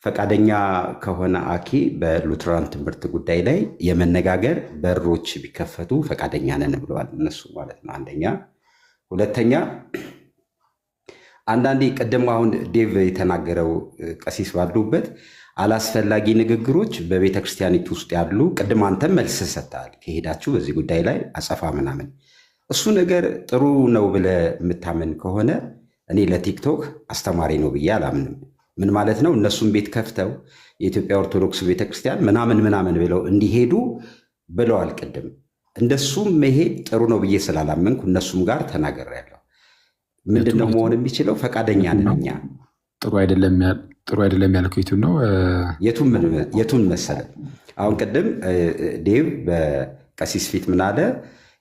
ፈቃደኛ ከሆነ አኬ በሉትራን ትምህርት ጉዳይ ላይ የመነጋገር በሮች ቢከፈቱ ፈቃደኛ ነን ብለዋል እነሱ ማለት ነው። አንደኛ። ሁለተኛ አንዳንዴ ቅድም አሁን ዴቭ የተናገረው ቀሲስ ባሉበት አላስፈላጊ ንግግሮች በቤተ ክርስቲያኒቱ ውስጥ ያሉ ቅድም አንተም መልስ ሰጥተሃል ከሄዳችሁ በዚህ ጉዳይ ላይ አጸፋ ምናምን እሱ ነገር ጥሩ ነው ብለህ የምታምን ከሆነ እኔ ለቲክቶክ አስተማሪ ነው ብዬ አላምንም። ምን ማለት ነው? እነሱም ቤት ከፍተው የኢትዮጵያ ኦርቶዶክስ ቤተክርስቲያን ምናምን ብለው እንዲሄዱ ብለዋል። ቅድም እንደሱም መሄድ ጥሩ ነው ብዬ ስላላመንኩ እነሱም ጋር ተናግሬያለሁ። ምንድነው መሆን የሚችለው? ፈቃደኛ ነን እኛ። ጥሩ አይደለም ያልከው የቱን ነው? የቱን መሰለ? አሁን ቅድም ዴቭ በቀሲስ ፊት ምን አለ?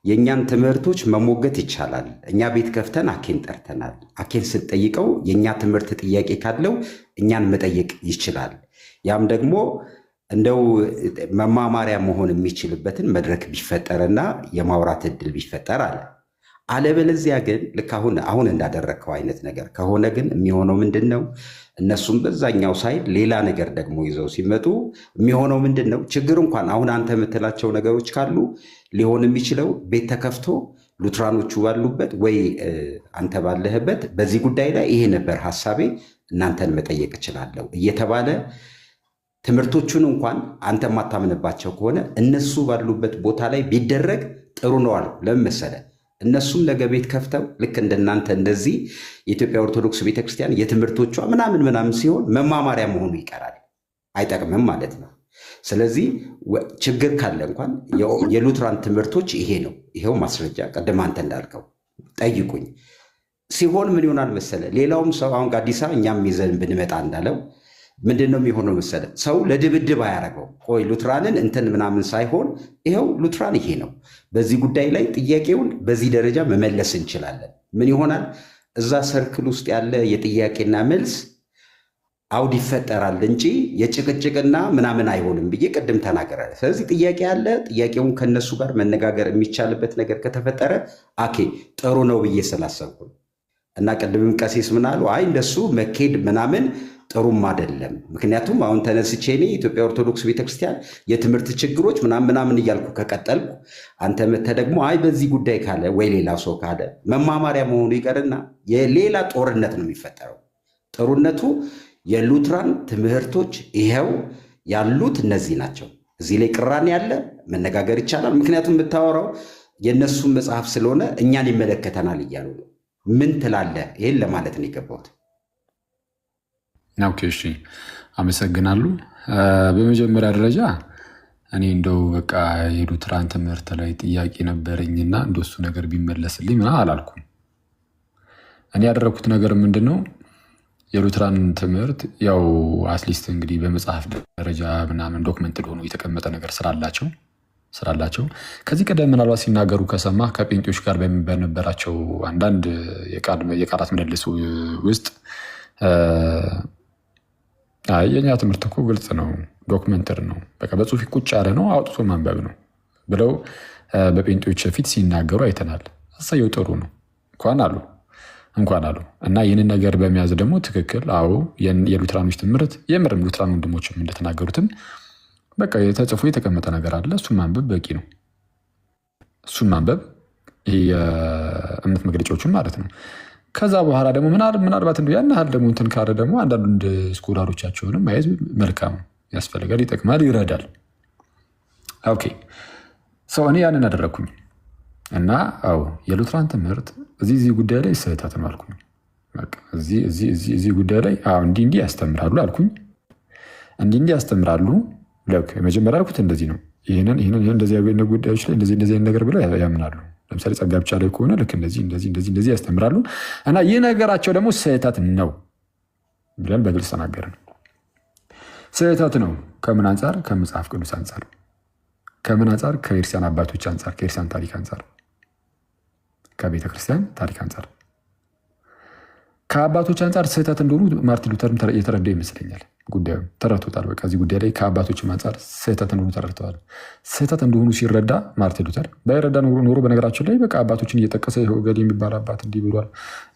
የእኛን ትምህርቶች መሞገት ይቻላል። እኛ ቤት ከፍተን አኬን ጠርተናል። አኬን ስትጠይቀው የእኛ ትምህርት ጥያቄ ካለው እኛን መጠየቅ ይችላል። ያም ደግሞ እንደው መማማሪያ መሆን የሚችልበትን መድረክ ቢፈጠርና የማውራት እድል ቢፈጠር አለ። አለበለዚያ ግን ልክ አሁን እንዳደረግከው አይነት ነገር ከሆነ ግን የሚሆነው ምንድን ነው? እነሱም በዛኛው ሳይድ ሌላ ነገር ደግሞ ይዘው ሲመጡ የሚሆነው ምንድን ነው? ችግር እንኳን አሁን አንተ የምትላቸው ነገሮች ካሉ ሊሆን የሚችለው ቤት ተከፍቶ ሉትራኖቹ ባሉበት ወይ አንተ ባለህበት በዚህ ጉዳይ ላይ ይሄ ነበር ሀሳቤ፣ እናንተን መጠየቅ እችላለሁ እየተባለ ትምህርቶቹን እንኳን አንተ የማታምንባቸው ከሆነ እነሱ ባሉበት ቦታ ላይ ቢደረግ ጥሩ ነው አልኩ። ለምን መሰለህ? እነሱም ነገ ቤት ከፍተው ልክ እንደናንተ እንደዚህ የኢትዮጵያ ኦርቶዶክስ ቤተክርስቲያን የትምህርቶቿ ምናምን ሲሆን መማማሪያ መሆኑ ይቀራል፣ አይጠቅምም ማለት ነው። ስለዚህ ችግር ካለ እንኳን የሉትራን ትምህርቶች ይሄ ነው፣ ይሄው ማስረጃ ቀደም አንተ እንዳልከው ጠይቁኝ ሲሆን ምን ይሆናል መሰለ? ሌላውም ሰው አሁን ጋዲሳ እኛም ይዘን ብንመጣ እንዳለው ምንድን ነው የሚሆነው መሰለ? ሰው ለድብድብ አያደርገው። ቆይ ሉትራንን እንትን ምናምን ሳይሆን ይኸው ሉትራን ይሄ ነው፣ በዚህ ጉዳይ ላይ ጥያቄውን በዚህ ደረጃ መመለስ እንችላለን። ምን ይሆናል? እዛ ሰርክል ውስጥ ያለ የጥያቄና መልስ አውድ ይፈጠራል እንጂ የጭቅጭቅና ምናምን አይሆንም ብዬ ቅድም ተናገራለ። ስለዚህ ጥያቄ አለ። ጥያቄውን ከነሱ ጋር መነጋገር የሚቻልበት ነገር ከተፈጠረ አኬ ጥሩ ነው ብዬ ስላሰብኩ እና ቅድምም ቀሲስ ምናሉ አይ እንደሱ መኬድ ምናምን ጥሩም አይደለም። ምክንያቱም አሁን ተነስቼ እኔ የኢትዮጵያ ኦርቶዶክስ ቤተክርስቲያን የትምህርት ችግሮች ምናምን እያልኩ ከቀጠልኩ አንተ መተህ ደግሞ አይ በዚህ ጉዳይ ካለ ወይ ሌላ ሰው ካለ መማማሪያ መሆኑ ይቀርና የሌላ ጦርነት ነው የሚፈጠረው። ጥሩነቱ የሉትራን ትምህርቶች ይኸው ያሉት እነዚህ ናቸው። እዚህ ላይ ቅራኔ ያለ መነጋገር ይቻላል። ምክንያቱም የምታወራው የእነሱን መጽሐፍ ስለሆነ እኛን ይመለከተናል እያሉ ነው። ምን ትላለህ? ይህን ለማለት ነው የገባሁት። ኦኬ፣ እሺ፣ አመሰግናለሁ። በመጀመሪያ ደረጃ እኔ እንደው በቃ የሉትራን ትምህርት ላይ ጥያቄ ነበረኝና እንደሱ ነገር ቢመለስልኝ ምናምን አላልኩም። እኔ ያደረኩት ነገር ምንድን ነው? የሉትራን ትምህርት ያው አትሊስት እንግዲህ በመጽሐፍ ደረጃ ምናምን ዶክመንትድ ሆኖ የተቀመጠ ነገር ስላላቸው ከዚህ ቀደም ምናልባት ሲናገሩ ከሰማ ከጴንጤዎች ጋር በነበራቸው አንዳንድ የቃላት ምልልስ ውስጥ የኛ ትምህርት እኮ ግልጽ ነው፣ ዶክመንተር ነው፣ በቃ በጽሁፍ ቁጭ ያለ ነው፣ አውጥቶ ማንበብ ነው ብለው በጴንጤዎች ፊት ሲናገሩ አይተናል። እሰየው ጥሩ ነው እንኳን አሉ እና ይህንን ነገር በመያዝ ደግሞ ትክክል፣ አዎ የሉትራኖች ትምህርት የምርም ሉትራን ወንድሞችም እንደተናገሩትም በቃ ተጽፎ የተቀመጠ ነገር አለ። እሱን ማንበብ በቂ ነው። እሱን ማንበብ የእምነት መግለጫዎችን ማለት ነው። ከዛ በኋላ ደግሞ ምናልባት ያን ያህል ደግሞ እንትን ካለ ደግሞ አንዳንድ ስኮላሮቻቸውንም ማየት መልካም ያስፈልጋል፣ ይጠቅማል፣ ይረዳል። ኦኬ ሰው እኔ ያንን አደረግኩኝ እና አዎ የሉትራን ትምህርት እዚህ ጉዳይ ላይ ስህተት ነው አልኩኝ። እዚህ ጉዳይ ላይ እንዲህ ያስተምራሉ አልኩኝ። እንዲህ ያስተምራሉ። መጀመሪያ አልኩት እንደዚህ ነው፣ ይህንን እንደዚህ ጉዳዮች ላይ እንደዚህ ነገር ብለው ያምናሉ። ለምሳሌ ጸጋ ብቻ ላይ ከሆነ ልክ እንደዚህ ያስተምራሉ እና ይህ ነገራቸው ደግሞ ስህተት ነው ብለን በግልጽ ተናገርን። ስህተት ነው ከምን አንጻር? ከመጽሐፍ ቅዱስ አንጻር። ከምን አንጻር? ከክርስቲያን አባቶች አንጻር፣ ከክርስቲያን ታሪክ አንጻር፣ ከቤተ ክርስቲያን ታሪክ አንጻር። ከአባቶች አንጻር ስህተት እንደሆኑ ማርቲን ሉተርም የተረዳ ይመስለኛል። ጉዳዩ ተረድቶታል። በቃ እዚህ ጉዳይ ላይ ከአባቶችም አንጻር ስህተት እንደሆኑ ተረድተዋል። ስህተት እንደሆኑ ሲረዳ ማርቲን ሉተር ባይረዳ ኖሮ በነገራችን ላይ በቃ አባቶችን እየጠቀሰ እገሌ የሚባል አባት እንዲህ ብሏል፣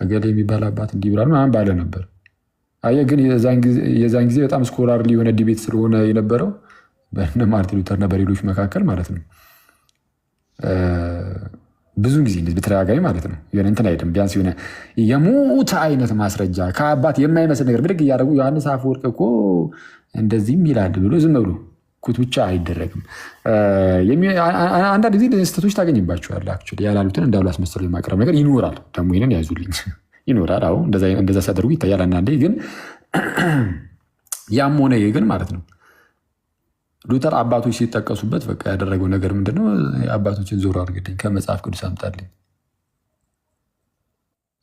እገሌ የሚባል አባት እንዲህ ብሏል ምናምን ባለ ነበር። አየህ ግን የዛን ጊዜ በጣም ስኮላርሊ የሆነ ዲቤት ስለሆነ የነበረው በእነ ማርቲን ሉተርና በሌሎች መካከል ማለት ነው። ብዙ ጊዜ በተደጋጋሚ ማለት ነው የሆነ እንትን አይደለም ቢያንስ የሆነ የሞተ አይነት ማስረጃ ከአባት የማይመስል ነገር ብድግ እያደረጉ ዮሐንስ አፈወርቅ እኮ እንደዚህም ይላል ብሎ ዝም ብሎ ኩትብቻ አይደረግም። አንዳንድ ጊዜ ስህተቶች ታገኝባቸዋለህ። አክቹዋሊ ያላሉትን እንዳሉ አስመስሎ የማቅረብ ነገር ይኖራል። ደግሞ ይሄንን ያዙልኝ ይኖራል። አዎ እንደዛ ሲያደርጉ ይታያል አንዳንዴ። ግን ያም ሆነ ይህ ግን ማለት ነው ሉተር አባቶች ሲጠቀሱበት በቃ ያደረገው ነገር ምንድነው? አባቶችን ዞሮ አድርግልኝ ከመጽሐፍ ቅዱስ አምጣልኝ፣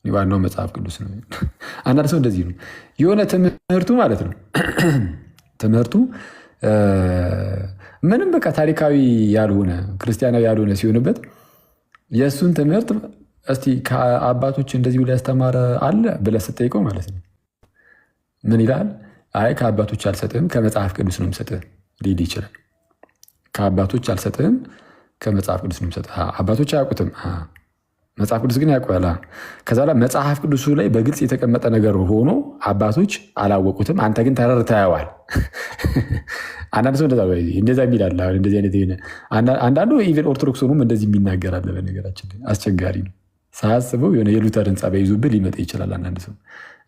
ዋናው መጽሐፍ ቅዱስ ነው። አንዳንድ ሰው እንደዚህ ነው የሆነ ትምህርቱ ማለት ነው ትምህርቱ ምንም በቃ ታሪካዊ ያልሆነ ክርስቲያናዊ ያልሆነ ሲሆንበት የእሱን ትምህርት እስቲ ከአባቶች እንደዚህ ብሎ ያስተማረ አለ ብለህ ስትጠይቀው ማለት ነው ምን ይላል? አይ ከአባቶች አልሰጥህም ከመጽሐፍ ቅዱስ ነው የምሰጥህ ሊል ይችላል። ከአባቶች አልሰጥህም ከመጽሐፍ ቅዱስ ነው የምሰጥህ። አባቶች አያውቁትም፣ መጽሐፍ ቅዱስ ግን ያውቃል። ከዛ ላይ መጽሐፍ ቅዱሱ ላይ በግልጽ የተቀመጠ ነገር ሆኖ አባቶች አላወቁትም፣ አንተ ግን ተረድተኸዋል። አንዳንድ ሰው እንደዛ የሚል አለ። እንደዚህ አይነት አንዳንዱ ኢቨን ኦርቶዶክስ ሆኖም እንደዚህ የሚናገር አለ። በነገራችን ላይ አስቸጋሪ ነው። ሳያስበው የሆነ የሉተርን ጸባይ ይዞብህ ሊመጣ ይችላል አንዳንድ ሰው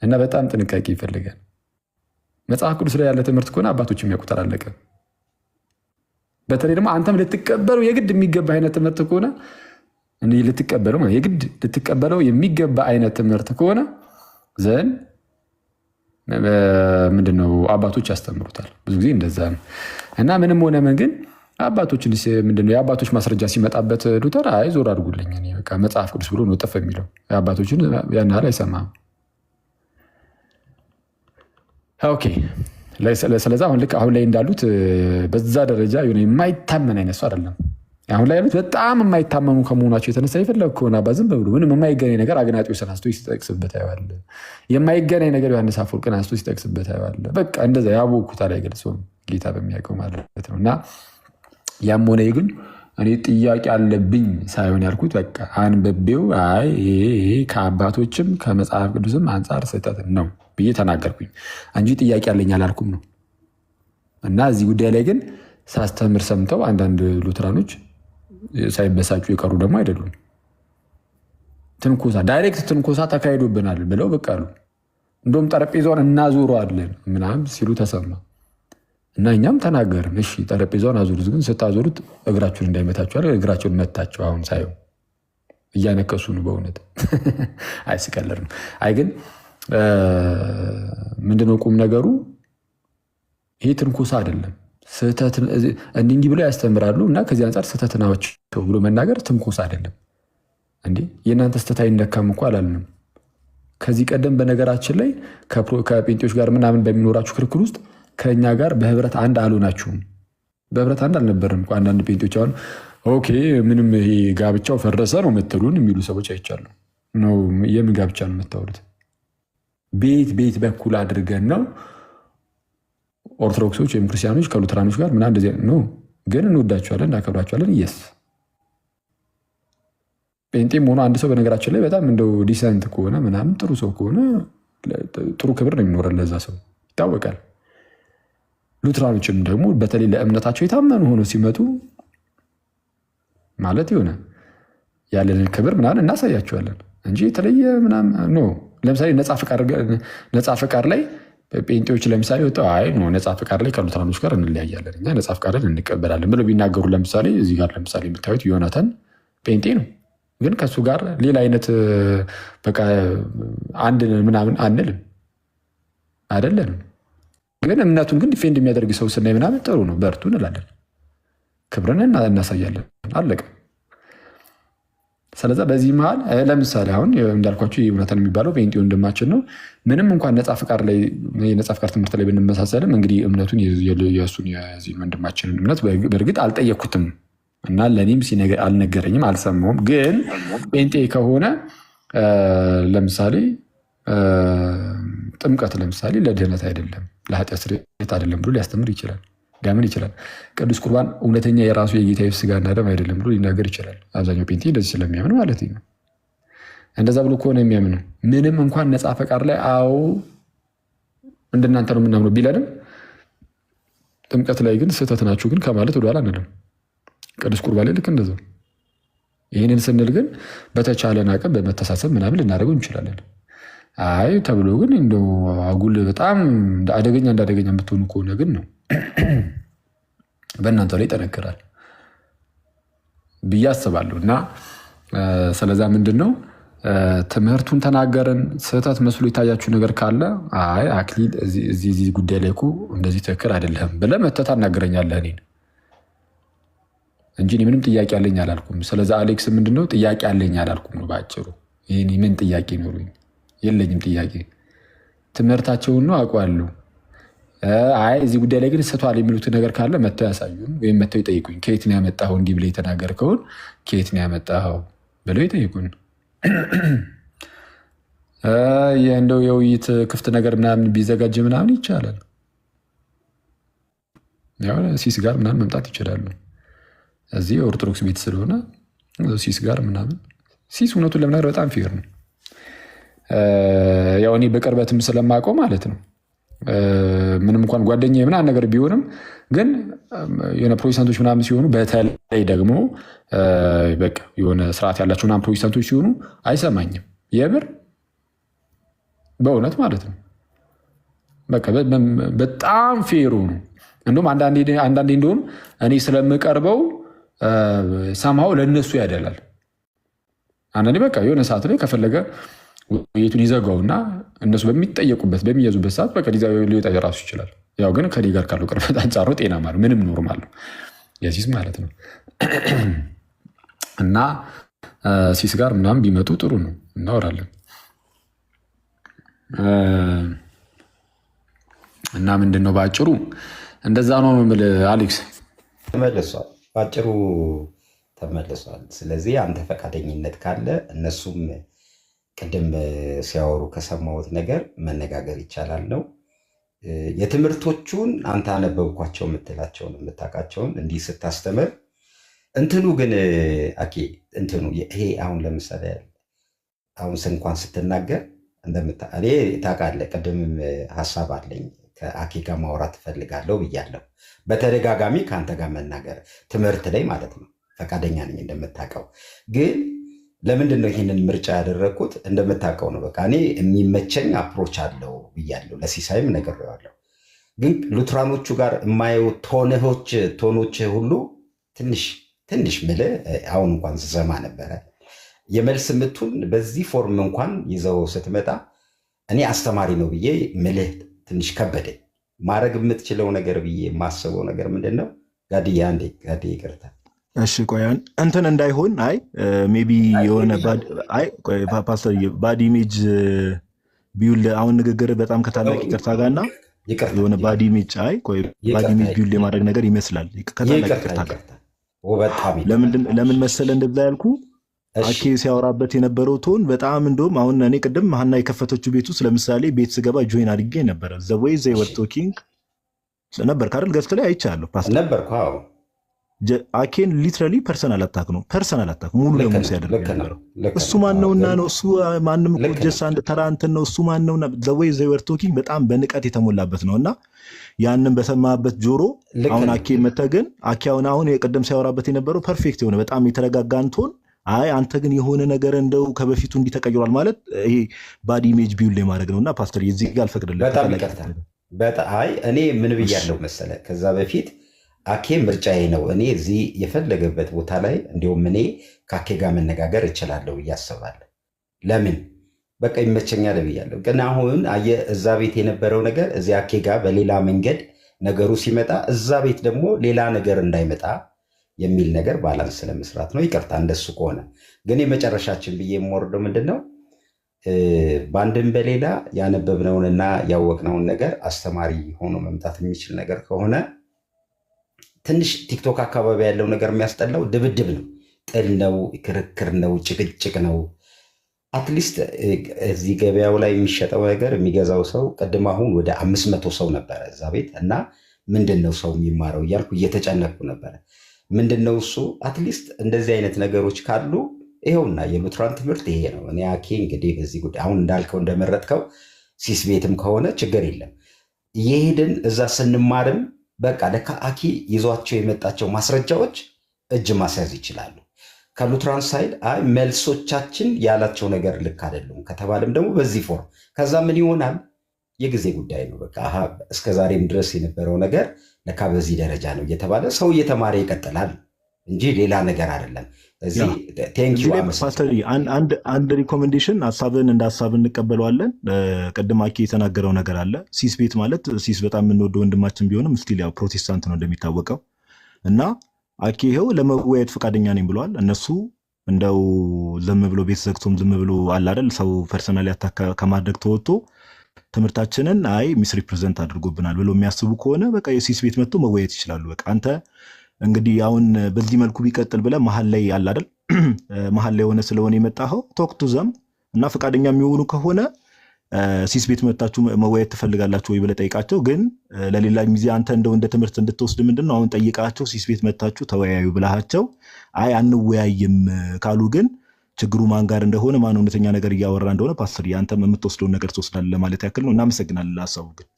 እና በጣም ጥንቃቄ ይፈልጋል። መጽሐፍ ቅዱስ ላይ ያለ ትምህርት ከሆነ አባቶች የሚያውቁት አላለቀ። በተለይ ደግሞ አንተም ልትቀበለው የግድ የሚገባ አይነት ትምህርት ከሆነ የግድ ልትቀበለው የሚገባ አይነት ትምህርት ከሆነ ዘንድ ምንድነው አባቶች ያስተምሩታል። ብዙ ጊዜ እንደዛ ነው እና ምንም ሆነ ምን ግን አባቶች ምንድነው የአባቶች ማስረጃ ሲመጣበት ሉተር አይ ዞር አድርጉልኝ በቃ መጽሐፍ ቅዱስ ብሎ ነው ጥፍ የሚለው። አባቶችን ያን ያህል አይሰማም። ኦኬ ስለዛ አሁን ላይ እንዳሉት በዛ ደረጃ የሆነ የማይታመን አይነት ሰው አይደለም። አሁን ላይ ያሉት በጣም የማይታመኑ ከመሆናቸው የተነሳ የፈለግ ከሆነ ዝም ብሎ ምንም የማይገናኝ ነገር አግናጢዎስን አንስቶ ሲጠቅስበት ያዋለ የማይገናኝ ነገር ዮሐንስ አፈወርቅን አንስቶ ሲጠቅስበት ያዋለ በቃ እንደዛ ያቦኩታ ላይ ገልጸውም ጌታ በሚያውቀው ማለት ነው። እና ያም ሆነ ግን እኔ ጥያቄ አለብኝ ሳይሆን ያልኩት በቃ አንብቤው አይ ይሄ ከአባቶችም ከመጽሐፍ ቅዱስም አንጻር ስህተት ነው ብዬ ተናገርኩኝ እንጂ ጥያቄ አለኝ አላልኩም ነው። እና እዚህ ጉዳይ ላይ ግን ሳስተምር ሰምተው አንዳንድ ሉተራኖች ሳይበሳጩ የቀሩ ደግሞ አይደሉም። ትንኮሳ ዳይሬክት ትንኮሳ ተካሂዶብናል ብለው በቃ አሉ። እንደውም ጠረጴዛውን እናዞረዋለን ምናምን ሲሉ ተሰማ እና እኛም ተናገርን። እሺ ጠረጴዛውን አዞሩት፣ ግን ስታዞሩት እግራችሁን እንዳይመታችኋል። እግራቸውን መታቸው። አሁን ሳየው እያነከሱ ነው በእውነት አይስቀለር ነው። አይ ግን ምንድነው ቁም ነገሩ? ይሄ ትንኮሳ አይደለም። ስህተት እንዲህ ብለው ያስተምራሉ እና ከዚህ አንጻር ስህተት ናቸው ብሎ መናገር ትንኮሳ አይደለም እንዴ? የእናንተ ስህተት አይነካም እኮ አላልንም። ከዚህ ቀደም በነገራችን ላይ ከጴንጤዎች ጋር ምናምን በሚኖራችሁ ክርክር ውስጥ ከእኛ ጋር በህብረት አንድ አልሆናችሁም። በህብረት አንድ አልነበርም። አንዳንድ ጴንጤዎች አሁን ኦኬ ምንም ይሄ ጋብቻው ፈረሰ ነው የምትሉን የሚሉ ሰዎች አይቻሉ። የምን ጋብቻ ነው የምታወሩት? ቤት በኩል አድርገን ነው ኦርቶዶክሶች ወይም ክርስቲያኖች ከሉተራኖች ጋር ምናምን እንደዚህ ነው። ግን እንወዳቸዋለን፣ እናከብራቸዋለን። የስ ጴንጤም ሆኖ አንድ ሰው በነገራችን ላይ በጣም እንደው ዲሰንት ከሆነ ምናምን ጥሩ ሰው ከሆነ ጥሩ ክብር ነው የሚኖረን ለዛ ሰው ይታወቃል። ሉተራኖችም ደግሞ በተለይ ለእምነታቸው የታመኑ ሆኖ ሲመጡ ማለት የሆነ ያለንን ክብር ምናምን እናሳያቸዋለን እንጂ የተለየ ምናምን ነው። ለምሳሌ ነፃ ፈቃድ ላይ ጴንጤዎች ለምሳሌ ወጥተው አይ ነፃ ፈቃድ ላይ ከሉተራኖች ጋር እንለያያለን እኛ ነፃ ፈቃድን እንቀበላለን ብለው ቢናገሩ፣ ለምሳሌ እዚህ ጋር ለምሳሌ የምታዩት ዮናታን ጴንጤ ነው፣ ግን ከሱ ጋር ሌላ አይነት በቃ አንድ ምናምን አንልም አይደለንም። ግን እምነቱን ግን ዲፌንድ የሚያደርግ ሰው ስናይ ምናምን ጥሩ ነው በርቱ እንላለን፣ ክብርን እናሳያለን። አለቀ። ስለዛ በዚህ መሀል ለምሳሌ አሁን እንዳልኳቸው ዮናታን የሚባለው ጴንጤ ወንድማችን ነው። ምንም እንኳን ነፃ ፈቃድ ትምህርት ላይ ብንመሳሰልም እንግዲህ እምነቱን የእሱን የዚህን ወንድማችንን እምነት በእርግጥ አልጠየኩትም እና ለእኔም አልነገረኝም፣ አልሰማውም። ግን ጴንጤ ከሆነ ለምሳሌ ጥምቀት ለምሳሌ ለድህነት አይደለም ለኃጢአት ስርየት አይደለም ብሎ ሊያስተምር ይችላል፣ ሊያምን ይችላል። ቅዱስ ቁርባን እውነተኛ የራሱ የጌታ ስጋና ደም አይደለም ብሎ ሊናገር ይችላል። አብዛኛው ጴንጤ እንደዚህ ስለሚያምን ማለት ነው። እንደዛ ብሎ ከሆነ የሚያምነው ምንም እንኳን ነፃ ፈቃድ ላይ እንደናንተ ነው የምናምነው ቢለንም ጥምቀት ላይ ግን ስህተት ናችሁ ግን ከማለት ወደኋላ አንልም። ቅዱስ ቁርባን ላይ ልክ እንደዛው። ይህንን ስንል ግን በተቻለን አቅም በመተሳሰብ ምናምን ልናደርገው እንችላለን። አይ ተብሎ ግን እንደው አጉል በጣም አደገኛ እንዳደገኛ የምትሆኑ ከሆነ ግን ነው በእናንተ ላይ ይጠነክራል ብዬ አስባለሁ። እና ስለዛ ምንድን ነው ትምህርቱን ተናገርን። ስህተት መስሎ የታያችሁ ነገር ካለ አይ አክሊል እዚህ ጉዳይ ላይ እኮ እንደዚህ ትክክል አይደለም ብለህ መተህ ታናግረኛለህ እኔን እንጂ ምንም ጥያቄ አለኝ አላልኩም። ስለዛ አሌክስ ምንድነው ጥያቄ አለኝ አላልኩም ነው በአጭሩ። ይሄ ምን ጥያቄ ኖሩኝ? የለኝም ጥያቄ። ትምህርታቸውን ነው አውቀዋለሁ። አይ እዚህ ጉዳይ ላይ ግን ስቷል የሚሉት ነገር ካለ መተው ያሳዩን ወይም መተው ይጠይቁኝ። ከየት ነው ያመጣኸው እንዲህ ብለህ የተናገርከውን ከየት ነው ያመጣኸው ብለው ይጠይቁን። እንደው የውይይት ክፍት ነገር ምናምን ቢዘጋጅ ምናምን ይቻላል። ያው ሲስ ጋር ምናምን መምጣት ይችላሉ። እዚህ ኦርቶዶክስ ቤት ስለሆነ ሲስ ጋር ምናምን ሲስ እውነቱን ለምናገር በጣም ፌር ነው። ያው እኔ በቅርበትም ስለማውቀው ማለት ነው። ምንም እንኳን ጓደኛዬ ምናምን ነገር ቢሆንም ግን የሆነ ፕሮቴስታንቶች ምናምን ሲሆኑ በተለይ ደግሞ በቃ የሆነ ስርዓት ያላቸው ምናምን ፕሮቴስታንቶች ሲሆኑ አይሰማኝም። የምር በእውነት ማለት ነው። በቃ በጣም ፌሩ ነው። እንደውም አንዳንዴ እንደውም እኔ ስለምቀርበው ሰማው ለእነሱ ያደላል። አንዳንዴ በቃ የሆነ ሰዓት ላይ ከፈለገ ውይይቱን ይዘጋውና እነሱ በሚጠየቁበት በሚያዙበት ሰዓት በቃ ሊወጣ ራሱ ይችላል። ያው ግን ከኔ ጋር ካለው ቅርበት አንጻር ነው ጤናማ ነው፣ ምንም ኖርማል ነው የሲስ ማለት ነው። እና ሲስ ጋር ምናምን ቢመጡ ጥሩ ነው፣ እናወራለን። እና ምንድን ነው በአጭሩ እንደዛ ነው የምልህ አሌክስ። ተመልሷል፣ በአጭሩ ተመልሷል። ስለዚህ አንተ ፈቃደኝነት ካለ እነሱም ቅድም ሲያወሩ ከሰማሁት ነገር መነጋገር ይቻላል ነው። የትምህርቶቹን አንተ አነበብኳቸው የምትላቸውን የምታውቃቸውን እንዲህ ስታስተምር እንትኑ ግን አኬ እንትኑ ይሄ አሁን ለምሳሌ አሁን እንኳን ስትናገር እኔ ታውቃለህ፣ ቅድምም ሀሳብ አለኝ ከአኬ ጋር ማውራት ትፈልጋለሁ ብያለሁ። በተደጋጋሚ ከአንተ ጋር መናገር ትምህርት ላይ ማለት ነው ፈቃደኛ ነኝ እንደምታውቀው። ግን ለምንድን ነው ይህንን ምርጫ ያደረግኩት? እንደምታውቀው ነው። በቃ እኔ የሚመቸኝ አፕሮች አለው ብያለሁ፣ ለሲሳይም ነግሬዋለሁ። ግን ሉትራኖቹ ጋር የማየው ቶኖች ሁሉ ትንሽ ምልህ አሁን እንኳን ስሰማ ነበረ የመልስ ምቱን በዚህ ፎርም እንኳን ይዘው ስትመጣ እኔ አስተማሪ ነው ብዬ ምልህ ትንሽ ከበደኝ። ማድረግ የምትችለው ነገር ብዬ የማስበው ነገር ምንድን ነው? ጋድዬ አንዴ ይቅርታ። እሺ ቆይ እንትን እንዳይሆን ሜቢ የሆነ ፓስተር ባድ ኢሜጅ ቢውል አሁን ንግግር በጣም ከታላቅ ይቅርታ ጋርና የሆነ ባድ ኢሜጅ ባድ ኢሜጅ ቢውል የማድረግ ነገር ይመስላል። ከታላቅ ይቅርታ ጋር ለምን መሰለ እንደዛ ያልኩ አኬ ሲያወራበት የነበረው ቶን በጣም እንደውም አሁን እኔ ቅድም ሀና የከፈተችው ቤት ውስጥ ለምሳሌ ቤት ስገባ ጆይን አድርጌ ነበረ። ዘ ዌይ ዘይ ወር ቶኪንግ ነበር ካርል ገስት ላይ አይቻለሁ። ፓስተር ነበርኩ። አኬን ሊትራሊ ፐርሰናል አታክ ነው ሙሉ ለሙሉ ሲያደርግ ነበረው። እሱ ማነውና ነው እሱ ማንም ጀስ አንድ ተራ እንትን ነው እሱ ማነውና ዘ ዌይ ዘይ ወር ቶኪንግ በጣም በንቀት የተሞላበት ነውና ያንን በሰማበት ጆሮ አሁን አኬ መተገን አኬ አሁን የቀደም ሲያወራበት የነበረው ፐርፌክት የሆነ በጣም የተረጋጋ እንትን አንተ ግን የሆነ ነገር እንደው ከበፊቱ እንዲተቀይሯል ማለት ይሄ ባዲ ኢሜጅ ቢውል የማድረግ ነውና ፓስተር የዚህ ጋር አልፈቅድልህም። እኔ ምን ብያለሁ መሰለ ከዛ በፊት አኬ ምርጫዬ ነው። እኔ እዚህ የፈለገበት ቦታ ላይ እንዲሁም እኔ ከአኬ ጋር መነጋገር እችላለሁ እያስባለሁ። ለምን በቃ ይመቸኛል ብያለሁ። ግን አሁን አየህ እዛ ቤት የነበረው ነገር እዚህ አኬ ጋር በሌላ መንገድ ነገሩ ሲመጣ እዛ ቤት ደግሞ ሌላ ነገር እንዳይመጣ የሚል ነገር ባላንስ ለመስራት ነው። ይቅርታ እንደሱ ከሆነ ግን የመጨረሻችን ብዬ የምወርደው ምንድን ነው በአንድም በሌላ ያነበብነውንና ያወቅነውን ነገር አስተማሪ ሆኖ መምጣት የሚችል ነገር ከሆነ ትንሽ ቲክቶክ አካባቢ ያለው ነገር የሚያስጠላው ድብድብ ነው፣ ጥል ነው፣ ክርክር ነው፣ ጭቅጭቅ ነው። አትሊስት እዚህ ገበያው ላይ የሚሸጠው ነገር የሚገዛው ሰው ቅድም አሁን ወደ 500 ሰው ነበረ እዛ ቤት እና ምንድን ነው ሰው የሚማረው እያልኩ እየተጨነቅኩ ነበረ። ምንድን ነው እሱ አትሊስት እንደዚህ አይነት ነገሮች ካሉ ይኸውና የሉትራን ትምህርት ይሄ ነው። እኔ አኬ እንግዲህ በዚህ ጉዳይ አሁን እንዳልከው እንደመረጥከው ሲስ ቤትም ከሆነ ችግር የለም። እየሄድን እዛ ስንማርም በቃ ለካ አኪ ይዟቸው የመጣቸው ማስረጃዎች እጅ ማስያዝ ይችላሉ። ከሉትራን ሳይድ አይ መልሶቻችን ያላቸው ነገር ልክ አይደሉም ከተባለም ደግሞ በዚህ ፎርም ከዛ ምን ይሆናል? የጊዜ ጉዳይ ነው። በቃ እስከ ዛሬም ድረስ የነበረው ነገር ለካ በዚህ ደረጃ ነው እየተባለ ሰው እየተማረ ይቀጥላል እንጂ ሌላ ነገር አይደለም። እዚህ ቴንኪው ፓስተር አንድ ሪኮሜንዴሽን ሀሳብን እንደ ሀሳብ እንቀበለዋለን። ቅድም አኬ የተናገረው ነገር አለ። ሲስ ቤት ማለት ሲስ በጣም የምንወደው ወንድማችን ቢሆንም ስቲል ያው ፕሮቴስታንት ነው እንደሚታወቀው እና አኬ ይኸው ለመወያየት ፈቃደኛ ነኝ ብለዋል። እነሱ እንደው ዝም ብሎ ቤት ዘግቶም ዝም ብሎ አለ አይደል ሰው ፐርሰናሊ አታካ ከማድረግ ተወጥቶ ትምህርታችንን አይ ሚስ ሪፕሬዘንት አድርጎብናል ብሎ የሚያስቡ ከሆነ በቃ የሲስ ቤት መጥቶ መወያየት ይችላሉ። በቃ አንተ እንግዲህ አሁን በዚህ መልኩ ቢቀጥል ብለህ መሀል ላይ አለ አይደል መሀል ላይ ሆነ ስለሆነ የመጣኸው ቶክ ቱ ዘም እና ፈቃደኛ የሚሆኑ ከሆነ ሲስ ቤት መጣችሁ መወያየት ትፈልጋላችሁ ወይ ብለህ ጠይቃቸው። ግን ለሌላ ጊዜ አንተ እንደው እንደ ትምህርት እንድትወስድ ምንድነው አሁን ጠይቃቸው ሲስ ቤት መጣችሁ ተወያዩ ብለሃቸው አይ አንወያይም ካሉ ግን ችግሩ ማን ጋር እንደሆነ ማን እውነተኛ ነገር እያወራ እንደሆነ ፓስተር አንተም የምትወስደውን ነገር ትወስዳለህ ማለት ያክል ነው። እናመሰግናለን ሀሳቡ ግን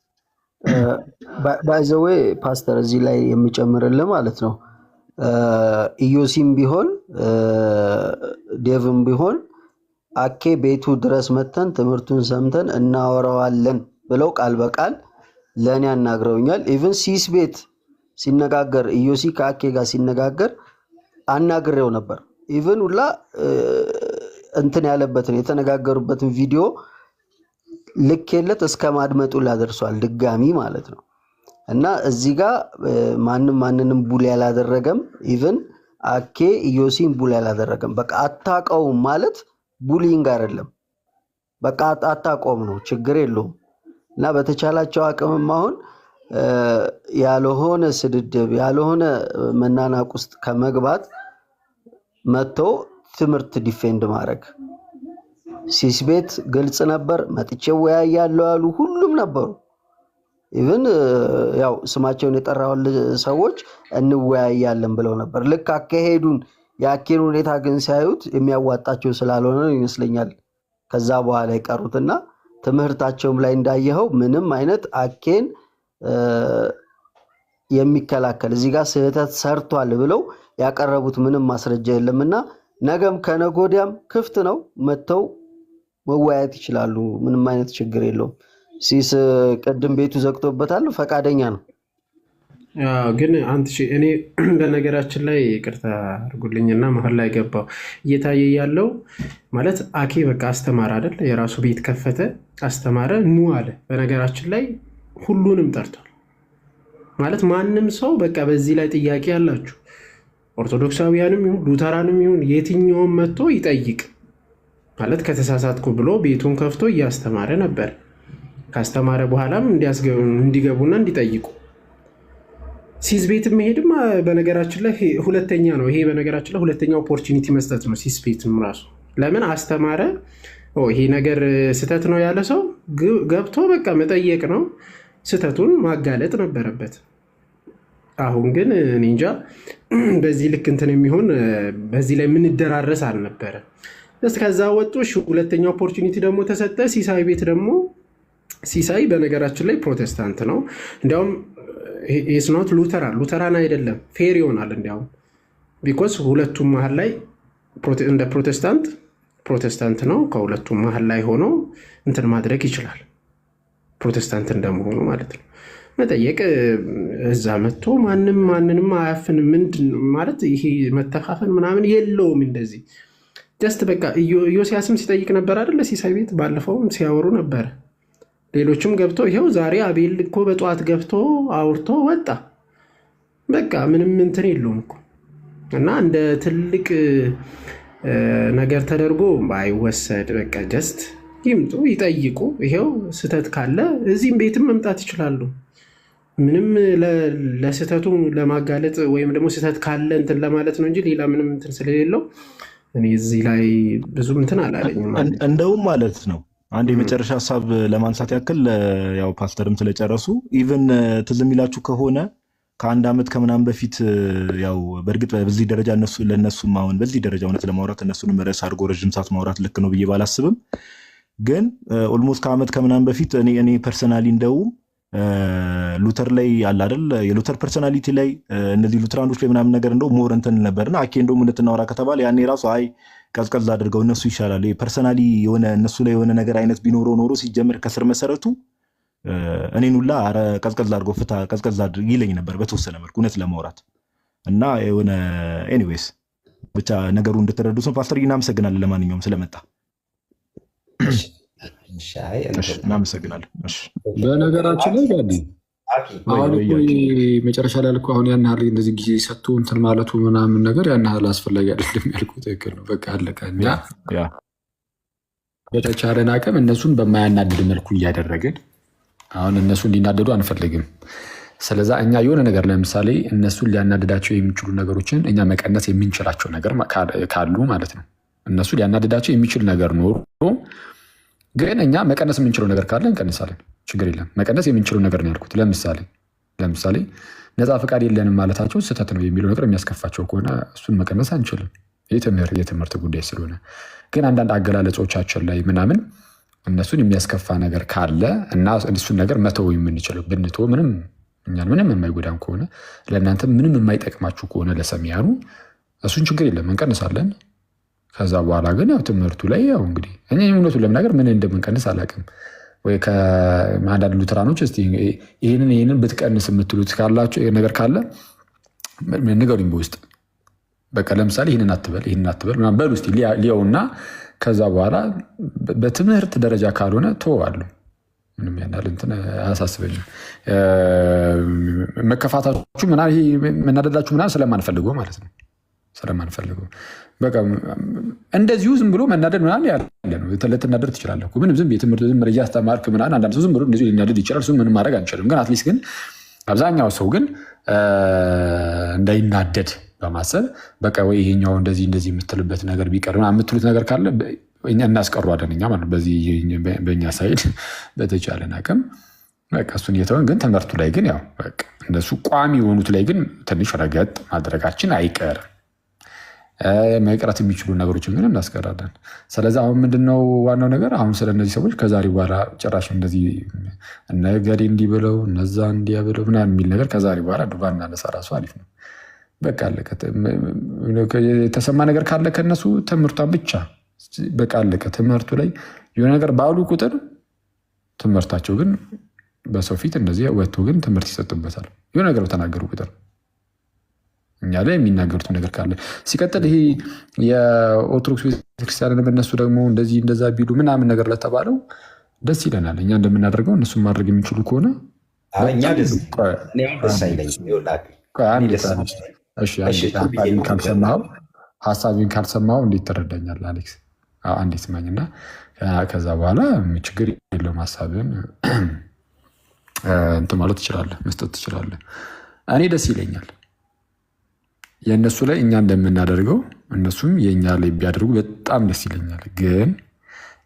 ባይ ዘ ዌይ ፓስተር እዚህ ላይ የሚጨምርልህ ማለት ነው ኢዮሲም ቢሆን ዴቭም ቢሆን አኬ ቤቱ ድረስ መተን ትምህርቱን ሰምተን እናወራዋለን ብለው ቃል በቃል ለእኔ አናግረውኛል። ኢቭን ሲስ ቤት ሲነጋገር ኢዮሲ ከአኬ ጋር ሲነጋገር አናግሬው ነበር። ኢቭን ሁላ እንትን ያለበትን የተነጋገሩበትን ቪዲዮ ልኬለት እስከ ማድመጡ ላደርሷል ድጋሚ ማለት ነው። እና እዚህ ጋር ማንንም ቡል ያላደረገም ኢቭን አኬ ኢዮሲን ቡል ያላደረገም። በቃ አታውቀውም ማለት ቡሊንግ አይደለም፣ በቃ አታውቀውም ነው፣ ችግር የለውም። እና በተቻላቸው አቅምም አሁን ያልሆነ ስድድብ ያልሆነ መናናቅ ውስጥ ከመግባት መጥቶ ትምህርት ዲፌንድ ማድረግ ሲስ ቤት ግልጽ ነበር። መጥቼ ወያያለሁ ያሉ ሁሉም ነበሩ። ኢቭን ያው ስማቸውን የጠራውን ሰዎች እንወያያለን ብለው ነበር። ልክ አካሄዱን የአኬን ሁኔታ ግን ሲያዩት የሚያዋጣቸው ስላልሆነ ይመስለኛል ከዛ በኋላ የቀሩትና ትምህርታቸውም ላይ እንዳየኸው ምንም አይነት አኬን የሚከላከል እዚህ ጋር ስህተት ሰርቷል ብለው ያቀረቡት ምንም ማስረጃ የለምና ነገም ከነጎዲያም ክፍት ነው፣ መተው መወያየት ይችላሉ። ምንም አይነት ችግር የለውም። ሲስ ቀደም ቤቱ ዘግቶበታል፣ ፈቃደኛ ነው። ግን አንተ እኔ በነገራችን ላይ ይቅርታ አድርጉልኝና መሀል ላይ ገባው እየታየ ያለው ማለት አኬ በቃ አስተማረ አይደል? የራሱ ቤት ከፈተ፣ አስተማረ፣ ኑ አለ። በነገራችን ላይ ሁሉንም ጠርቷል ማለት ማንም ሰው በቃ በዚህ ላይ ጥያቄ ያላችሁ ኦርቶዶክሳውያንም ይሁን ሉተራንም ይሁን የትኛውም መጥቶ ይጠይቅ ማለት ከተሳሳትኩ ብሎ ቤቱን ከፍቶ እያስተማረ ነበር። ካስተማረ በኋላም እንዲገቡና እንዲጠይቁ ሲስ ቤት መሄድም በነገራችን ላይ ሁለተኛ ነው። ይሄ በነገራችን ላይ ሁለተኛ ኦፖርቹኒቲ መስጠት ነው። ሲስ ቤትም ራሱ ለምን አስተማረ፣ ይሄ ነገር ስህተት ነው ያለ ሰው ገብቶ በቃ መጠየቅ ነው፣ ስህተቱን ማጋለጥ ነበረበት። አሁን ግን እኔ እንጃ በዚህ ልክ እንትን የሚሆን በዚህ ላይ የምንደራረስ አልነበረ። ከዛ ወጡ። ሁለተኛ ኦፖርቹኒቲ ደግሞ ተሰጠ። ሲሳይ ቤት ደግሞ ሲሳይ በነገራችን ላይ ፕሮቴስታንት ነው። እንዲያውም ኢስኖት ሉተራን አይደለም፣ ፌር ይሆናል እንዲያውም ቢኮዝ ሁለቱም መሀል ላይ እንደ ፕሮቴስታንት ነው። ከሁለቱም መሀል ላይ ሆኖ እንትን ማድረግ ይችላል፣ ፕሮቴስታንት እንደመሆኑ ማለት ነው። መጠየቅ እዛ መጥቶ ማንንም አያፍንም። ምንድን ማለት ይሄ መተፋፈን ምናምን የለውም። እንደዚህ ጀስት በቃ ኢዮስያስም ሲጠይቅ ነበር አይደለ? ሲሳይ ቤት ባለፈውም ሲያወሩ ነበር። ሌሎችም ገብቶ ይሄው ዛሬ አቤል እኮ በጠዋት ገብቶ አውርቶ ወጣ። በቃ ምንም እንትን የለውም እኮ እና እንደ ትልቅ ነገር ተደርጎ ባይወሰድ በቃ ጀስት ይምጡ ይጠይቁ። ይሄው ስህተት ካለ እዚህም ቤትም መምጣት ይችላሉ። ምንም ለስህተቱ ለማጋለጥ ወይም ደግሞ ስህተት ካለ እንትን ለማለት ነው እንጂ ሌላ ምንም እንትን ስለሌለው እኔ እዚህ ላይ ብዙ እንትን አላለኝም። እንደውም ማለት ነው አንድ የመጨረሻ ሀሳብ ለማንሳት ያክል ያው ፓስተርም ስለጨረሱ ኢቭን ትዝ የሚላችሁ ከሆነ ከአንድ ዓመት ከምናምን በፊት ያው በእርግጥ በዚህ ደረጃ ለእነሱም አሁን በዚህ ደረጃ እውነት ለማውራት እነሱንም ርዕስ አድርጎ ረዥም ሰዓት ማውራት ልክ ነው ብዬ ባላስብም ግን ኦልሞስት ከዓመት ከምናምን በፊት እኔ ፐርሰናሊ እንደውም ሉተር ላይ አለ አይደል የሉተር ፐርሶናሊቲ ላይ እነዚህ ሉትራኖች ላይ ምናምን ነገር እንደው ሞር እንትን ነበርና አኬ እንደውም እንድትናወራ ከተባለ ያኔ ራሱ አይ ቀዝቀዝ አድርገው እነሱ ይሻላል ፐርሶናሊ የሆነ እነሱ ላይ የሆነ ነገር አይነት ቢኖረው ኖሮ ሲጀምር ከስር መሰረቱ እኔን ሁላ ኧረ ቀዝቀዝ አድርገው ፍታ ቀዝቀዝ አድርግ ይለኝ ነበር በተወሰነ መልኩ እውነት ለማውራት እና የሆነ ኤኒዌይስ ብቻ ነገሩ እንድትረዱት ነው። ፓስተር እናመሰግናለን ለማንኛውም ስለመጣ እናመሰግናለን። በነገራችን ላይ ጋዲ አሁን መጨረሻ ላይ ያልኩህ አሁን ያን ያህል እንደዚህ ጊዜ ሰጥቶ እንትን ማለቱ ምናምን ነገር ያን ያህል አስፈላጊ አይደለም ያልኩህ ትክክል ነው። በቃ አለቀ። እኛ በተቻለን አቅም እነሱን በማያናድድ መልኩ እያደረግን አሁን እነሱ እንዲናደዱ አንፈልግም። ስለዛ እኛ የሆነ ነገር ለምሳሌ እነሱን ሊያናድዳቸው የሚችሉ ነገሮችን እኛ መቀነስ የምንችላቸው ነገር ካሉ ማለት ነው። እነሱ ሊያናድዳቸው የሚችል ነገር ኖሮ ግን እኛ መቀነስ የምንችለው ነገር ካለ እንቀንሳለን። ችግር የለም። መቀነስ የምንችለው ነገር ነው ያልኩት። ለምሳሌ ነፃ ፈቃድ የለንም ማለታቸው ስህተት ነው የሚለው ነገር የሚያስከፋቸው ከሆነ እሱን መቀነስ አንችልም። የትምህርት ጉዳይ ስለሆነ ግን አንዳንድ አገላለጾቻችን ላይ ምናምን እነሱን የሚያስከፋ ነገር ካለ እና እሱን ነገር መተው የምንችለው ብንተው እኛን ምንም የማይጎዳም ከሆነ ለእናንተ ምንም የማይጠቅማችሁ ከሆነ ለሰሚያኑ እሱን ችግር የለም እንቀንሳለን። ከዛ በኋላ ግን ያው ትምህርቱ ላይ ያው እንግዲህ እኔ እውነቱን ለመናገር ምን እንደምንቀንስ አላውቅም። ወይ ከአንዳንድ ሉተራኖች እስኪ ይህንን ብትቀንስ የምትሉት ካላቸው ነገር ካለ ንገሩኝ በውስጥ። በቃ ለምሳሌ ይህንን አትበል በል ውስጥ ሊያውና ከዛ በኋላ በትምህርት ደረጃ ካልሆነ ተወዋለሁ። ምንም ያናል እንትን አያሳስበኝም። መከፋታችሁ መናደዳችሁ ምናምን ስለማንፈልገው ማለት ነው ስለማንፈልገው በቃ እንደዚሁ ዝም ብሎ መናደድ ምናምን ያለ ነው። ልትናደድ ትችላለህ። ምንም ዝም የትምህርት ዝም እያስተማርክ ምናምን አንዳንድ ሰው ዝም ብሎ እንደዚሁ ሊናደድ ይችላል። እሱን ምንም ማድረግ አንችልም። ግን አትሊስት ግን አብዛኛው ሰው ግን እንዳይናደድ በማሰብ በቃ ወይ ይሄኛው እንደዚህ የምትልበት ነገር ቢቀር የምትሉት ነገር ካለ እኛ እናስቀሯለን። እኛ ማለት በዚህ በእኛ ሳይድ በተቻለን አቅም በቃ እሱን እየተወን ግን ትምህርቱ ላይ ግን ያው በቃ እነሱ ቋሚ የሆኑት ላይ ግን ትንሽ ረገጥ ማድረጋችን አይቀርም። መቅረት የሚችሉ ነገሮችን ግን እናስቀራለን። ስለዚህ አሁን ምንድነው ዋናው ነገር አሁን ስለ እነዚህ ሰዎች ከዛሬ በኋላ ጭራሽ እንደዚህ እነገሌ እንዲህ ብለው እነዛ እንዲያ ብለው ምናምን የሚል ነገር ከዛሬ በኋላ ባናነሳ ራሱ አሪፍ ነው። በቃ አለቀ። የተሰማ ነገር ካለ ከነሱ ትምህርቷን ብቻ በቃ አለቀ። ትምህርቱ ላይ የሆነ ነገር ባሉ ቁጥር ትምህርታቸው ግን በሰው ፊት እንደዚህ ወጥቶ ግን ትምህርት ይሰጡበታል። የሆነ ነገር በተናገሩ ቁጥር እኛ ላይ የሚናገሩት ነገር ካለ ሲቀጥል ይሄ የኦርቶዶክስ ቤተክርስቲያንን እነሱ ደግሞ እንደዚህ እንደዛ ቢሉ ምናምን ነገር ለተባለው ደስ ይለናል። እኛ እንደምናደርገው እነሱን ማድረግ የሚችሉ ከሆነ ሀሳቢን ካልሰማኸው እንዴት ትረዳኛለህ አሌክስ? አንዴ ስማኝና ከዛ በኋላ ችግር የለውም ሀሳብን እንትን ማለት ትችላለህ፣ መስጠት ትችላለህ። እኔ ደስ ይለኛል የእነሱ ላይ እኛ እንደምናደርገው እነሱም የእኛ ላይ ቢያደርጉ በጣም ደስ ይለኛል። ግን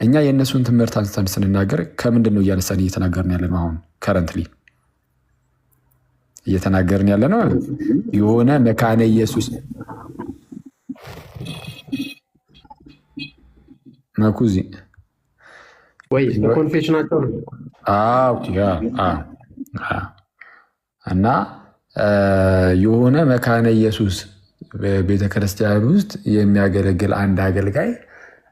እኛ የእነሱን ትምህርት አንስተን ስንናገር ከምንድን ነው እያነሳን እየተናገርን ያለ ነው? አሁን ከረንትሊ እየተናገርን ያለ ነው የሆነ መካነ ኢየሱስ መኩዚ ወይ ኮንፌሽናቸው ነው እና የሆነ መካነ ኢየሱስ ቤተክርስቲያን ውስጥ የሚያገለግል አንድ አገልጋይ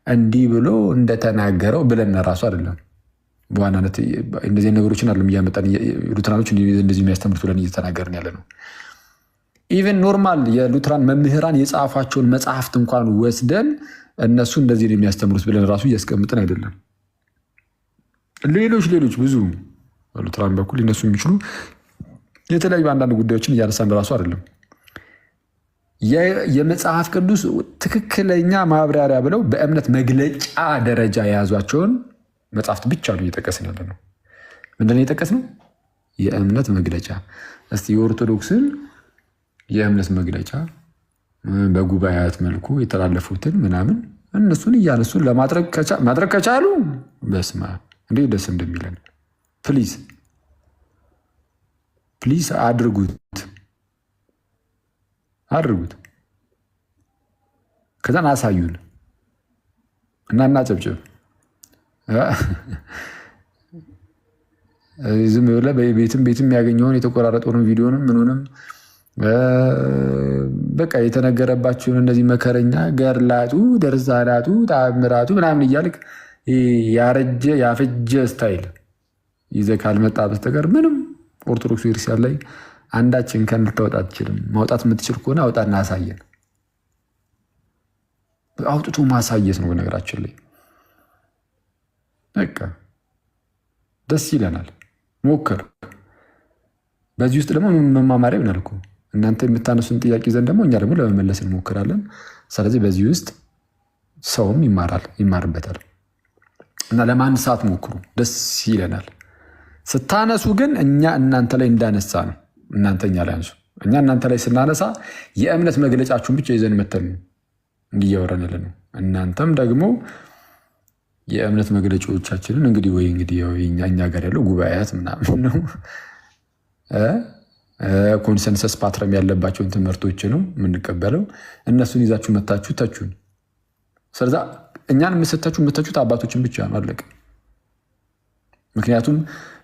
እንዲህ ብሎ እንደተናገረው ብለን ራሱ አይደለም በዋናነት እንደዚህ ነገሮችን አለም እያመጣን ሉትራኖች እንደዚህ የሚያስተምሩት ብለን እየተናገርን ያለ ነው። ኢቨን ኖርማል የሉትራን መምህራን የጻፏቸውን መጽሐፍት እንኳን ወስደን እነሱ እንደዚህ ነው የሚያስተምሩት ብለን ራሱ እያስቀምጥን አይደለም። ሌሎች ብዙ ሉትራን በኩል ሊነሱ የሚችሉ የተለያዩ አንዳንድ ጉዳዮችን እያነሳን ራሱ አይደለም። የመጽሐፍ ቅዱስ ትክክለኛ ማብራሪያ ብለው በእምነት መግለጫ ደረጃ የያዟቸውን መጽሐፍት ብቻ ነው እየጠቀስን ያለ ነው። ምንድን ነው የጠቀስነው? የእምነት መግለጫ። እስቲ የኦርቶዶክስን የእምነት መግለጫ በጉባኤያት መልኩ የተላለፉትን ምናምን እነሱን እያነሱን ማድረግ ከቻሉ በስመ አብ እንዴት ደስ እንደሚለን። ፕሊዝ አድርጉት። ከዛን አሳዩን እና እናጨብጭብ። ዝም ብለህ ቤትም ያገኘውን የተቆራረጠውን ቪዲዮንም ምኑንም በቃ የተነገረባቸውን እነዚህ መከረኛ ገድላቱ፣ ድርሳናቱ፣ ተአምራቱ ምናምን እያልክ ያፈጀ ስታይል ይዘህ ካልመጣ በስተቀር ምንም ኦርቶዶክስ ቤተክርስቲያን ላይ አንዳችን ከን ልታወጣ አትችልም። ማውጣት የምትችል ከሆነ አውጣና አሳየን። አውጥቶ ማሳየት ነው በነገራችን ላይ በቃ ደስ ይለናል። ሞክር። በዚህ ውስጥ ደግሞ መማማሪያ ይሆናል እኮ እናንተ የምታነሱን ጥያቄ ዘንድ ደግሞ እኛ ደግሞ ለመመለስ እንሞክራለን። ስለዚህ በዚህ ውስጥ ሰውም ይማርበታል እና ለማንሳት ሞክሩ፣ ደስ ይለናል። ስታነሱ ግን እኛ እናንተ ላይ እንዳነሳ ነው። እናንተ እኛ ላይ አንሱ። እኛ እናንተ ላይ ስናነሳ የእምነት መግለጫችሁን ብቻ ይዘን መተን ነው እንዲያወራን ያለ ነው። እናንተም ደግሞ የእምነት መግለጫዎቻችንን እንግዲህ እኛ ጋር ያለው ጉባኤያት ምናምን ነው ኮንሰንሰስ ፓትረም ያለባቸውን ትምህርቶች ነው የምንቀበለው። እነሱን ይዛችሁ መታችሁ ተቹን። ስለዛ እኛን የምትተቹት አባቶችን ብቻ ነው፣ አለቀ። ምክንያቱም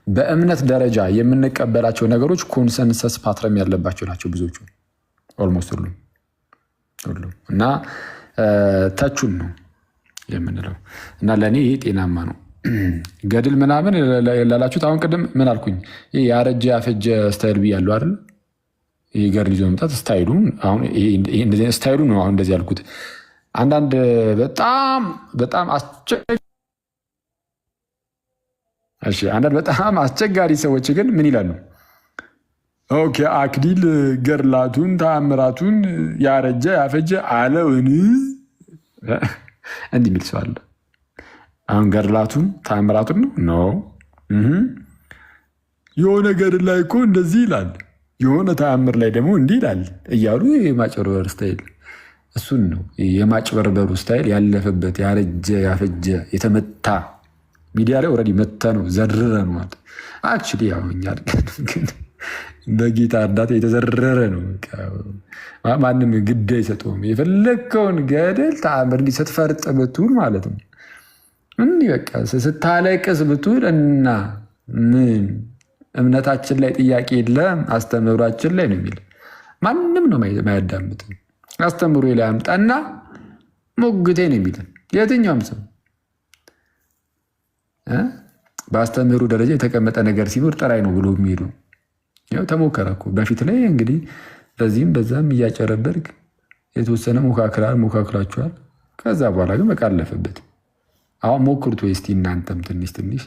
በእምነት ደረጃ የምንቀበላቸው ነገሮች ኮንሰንሰስ ፓትረም ያለባቸው ናቸው ብዙዎቹ፣ ኦልሞስት ሁሉም እና ተቹን ነው የምንለው እና ለእኔ ይህ ጤናማ ነው። ገድል ምናምን ላላችሁት አሁን ቅድም ምን አልኩኝ? ያረጀ ያፈጀ ስታይል ብያለሁ አይደል? ይህ ገድል ይዞ መምጣት ስታይሉ ነው። አሁን እንደዚህ ያልኩት አንዳንድ በጣም አስቸጋሪ ሰዎች ግን ምን ይላሉ? ኦኬ አክሊል ገድላቱን ተአምራቱን ያረጀ ያፈጀ አለውን እንዲህ የሚል ሰው አለ። አሁን ገድላቱን ተአምራቱን ነው የሆነ ገድል ላይ እኮ እንደዚህ ይላል፣ የሆነ ተአምር ላይ ደግሞ እንዲህ ይላል እያሉ የማጭበርበር ስታይል፣ እሱን ነው የማጭበርበሩ ስታይል። ያለፈበት ያረጀ ያፈጀ የተመታ ሚዲያ ላይ ኦልሬዲ መታ ነው ዘርረ ነው ማለት አክቹዋሊ ያውኛል ግን በጌታ እርዳታ የተዘረረ ነው። ማንም ግድ አይሰጠውም። የፈለግከውን ገድል ተአምር እንዲህ ስትፈርጥ ብትውል ማለት ነው እንዲህ በቃ ስታለቅስ ብትውል እና ምን እምነታችን ላይ ጥያቄ የለም አስተምህሯችን ላይ ነው የሚል ማንም ነው ማያዳምጥ። አስተምህሮ ላይ አምጣና ሞግቴ ነው የሚል የትኛውም ሰው በአስተምህሩ ደረጃ የተቀመጠ ነገር ሲኖር ጠራይ ነው ብሎ የሚሄዱ ያው ተሞከረ እኮ በፊት ላይ እንግዲህ በዚህም በዛም እያጨረበርክ የተወሰነ ሞካክላችኋል። ከዛ በኋላ ግን በቃ አለፈበት። አሁን ሞክሩት ወይ እስቲ እናንተም ትንሽ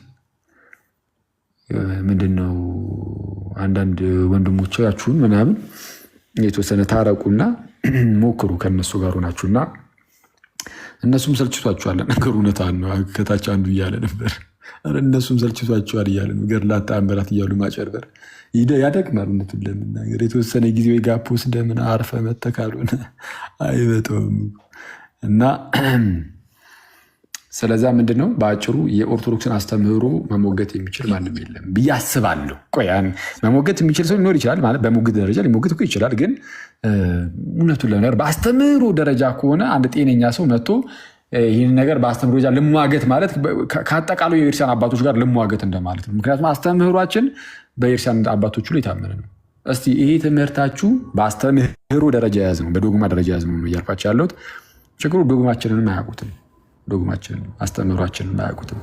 ምንድነው አንዳንድ ወንድሞቻችሁን ምናምን የተወሰነ ታረቁና ሞክሩ ከነሱ ጋር ሆናችሁና እነሱም ሰልችቷችኋል። ነገሩ እውነታ ነው። ከታች አንዱ እያለ ነበር እነሱም ሰልችቷችኋል እያለ ነው። ገድላት ተአምራት እያሉ ማጨርበር ያደቅማል። እውነቱን ለመናገር የተወሰነ ጊዜ ወይ ጋፕ ወስደህ ምን አርፈ መተህ ካልሆነ አይበጠውም። እና ስለዛ ምንድነው በአጭሩ የኦርቶዶክስን አስተምህሮ መሞገት የሚችል ማንም የለም ብዬ አስባለሁ። መሞገት የሚችል ሰው ሊኖር ይችላል ማለት በሞግት ደረጃ ሊሞግት እኮ ይችላል። ግን እውነቱን ለመናገር በአስተምህሮ ደረጃ ከሆነ አንድ ጤነኛ ሰው መጥቶ ይህን ነገር በአስተምህሮ ደረጃ ልሟገት ማለት ከአጠቃላይ የቤተክርስቲያን አባቶች ጋር ልሟገት እንደማለት ነው። ምክንያቱም አስተምህሯችን በቤተክርስቲያን አባቶቹ ላይ የታመነ ነው። እስቲ ይሄ ትምህርታችሁ በአስተምህሮ ደረጃ የያዝ ነው፣ በዶግማ ደረጃ የያዝ ነው እያልኳቸው ያለሁት። ችግሩ ዶግማችንን አያውቁትም፣ አስተምህሯችንን አያውቁትም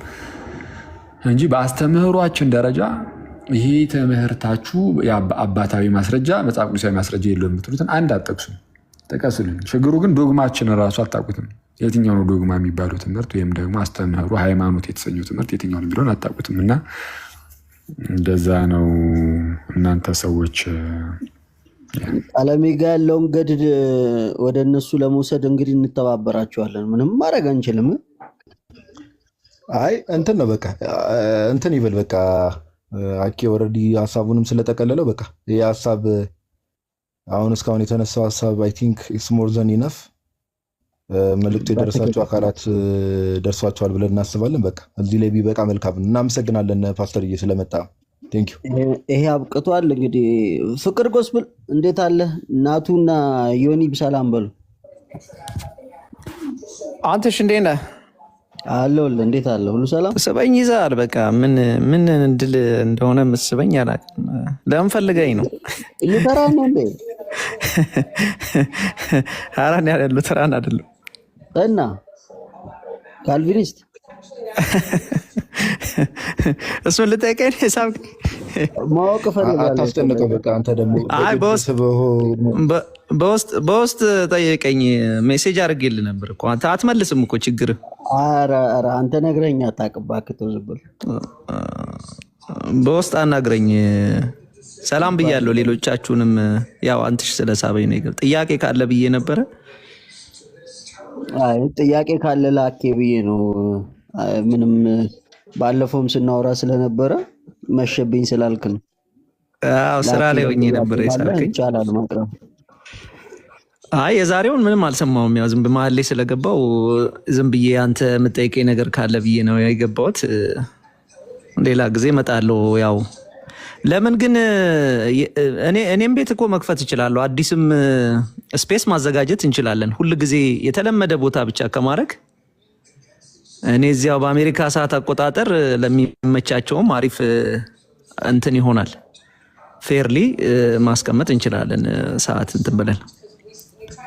እንጂ በአስተምህሯችን ደረጃ ይሄ ትምህርታችሁ አባታዊ ማስረጃ መጽሐፍ ቅዱሳዊ ማስረጃ የለውም የምትሉትን አንድ አጠቅሱ ጥቀሱልን። ችግሩ ግን ዶግማችን ራሱ አታውቁትም። የትኛው ነው ዶግማ የሚባለው ትምህርት ወይም ደግሞ አስተምህሮ ሃይማኖት የተሰኘው ትምህርት የትኛው ነው የሚለውን አታውቁትም። እና እንደዛ ነው እናንተ ሰዎች። አለሜ ጋ ያለውን ገድል ወደ እነሱ ለመውሰድ እንግዲህ እንተባበራቸዋለን። ምንም ማድረግ አንችልም። አይ እንትን ነው በቃ እንትን ይበል በቃ አኬ ኦልሬዲ ሀሳቡንም ስለጠቀለለው በቃ ይህ ሀሳብ አሁን እስካሁን የተነሳው ሀሳብ አይ ቲንክ ኢትስ ሞር ዘን ኢነፍ መልዕክቱ የደረሳቸው አካላት ደርሷቸዋል ብለን እናስባለን። በቃ እዚህ ላይ ቢበቃ መልካም። እናመሰግናለን ፓስተርዬ ስለመጣ ቴንኪው። ይሄ አብቅቷል። እንግዲህ ፍቅር ጎስፕል እንዴት አለ? እናቱና ዮኒ ሰላም በሉ። አንተሽ እንዴት ነህ? አለሁልህ። እንዴት አለ? ሁሉ ሰላም? ስበኝ ይዛል። በቃ ምን እንድል እንደሆነ ምስበኝ አላውቅም። ለምን ፈልገኝ ነው? ሉተራን ነው እንዴ? ሀራን ያለ ሉተራን አይደለም እና ካልቪኒስት እሱን ልጠይቀኝ ሂሳብ ማወቅ እፈልጋለሁ። አታስጨንቀው። በቃ አንተ ደግሞ በውስጥ ጠየቀኝ። ሜሴጅ አድርጌልህ ነበር እኮ አንተ አትመልስም እኮ ችግር። ኧረ አንተ ነግረኝ አታውቅም እባክህ ተው ዝም ብለህ። በውስጥ አናግረኝ። ሰላም ብያለሁ ሌሎቻችሁንም። ያው አንተሽ ስለሳበኝ ነው። ጥያቄ ካለ ብዬ ነበረ። አይ ጥያቄ ካለ ላኬ ብዬ ነው። ምንም ባለፈውም ስናወራ ስለነበረ መሸብኝ ስላልክ ነው። አዎ ስራ ላይ ሆኜ ነበር የሳልከኝ። ይቻላል ማቅረብ። አይ የዛሬውን ምንም አልሰማሁም። ያው ዝም በመሀል ላይ ስለገባው ዝም ብዬ አንተ የምጠይቀኝ ነገር ካለ ብዬ ነው የገባሁት። ሌላ ጊዜ እመጣለሁ። ያው ለምን ግን እኔም ቤት እኮ መክፈት እችላለሁ። አዲስም ስፔስ ማዘጋጀት እንችላለን። ሁል ጊዜ የተለመደ ቦታ ብቻ ከማድረግ እኔ እዚያው በአሜሪካ ሰዓት አቆጣጠር ለሚመቻቸውም አሪፍ እንትን ይሆናል። ፌርሊ ማስቀመጥ እንችላለን። ሰዓት እንትን ብለን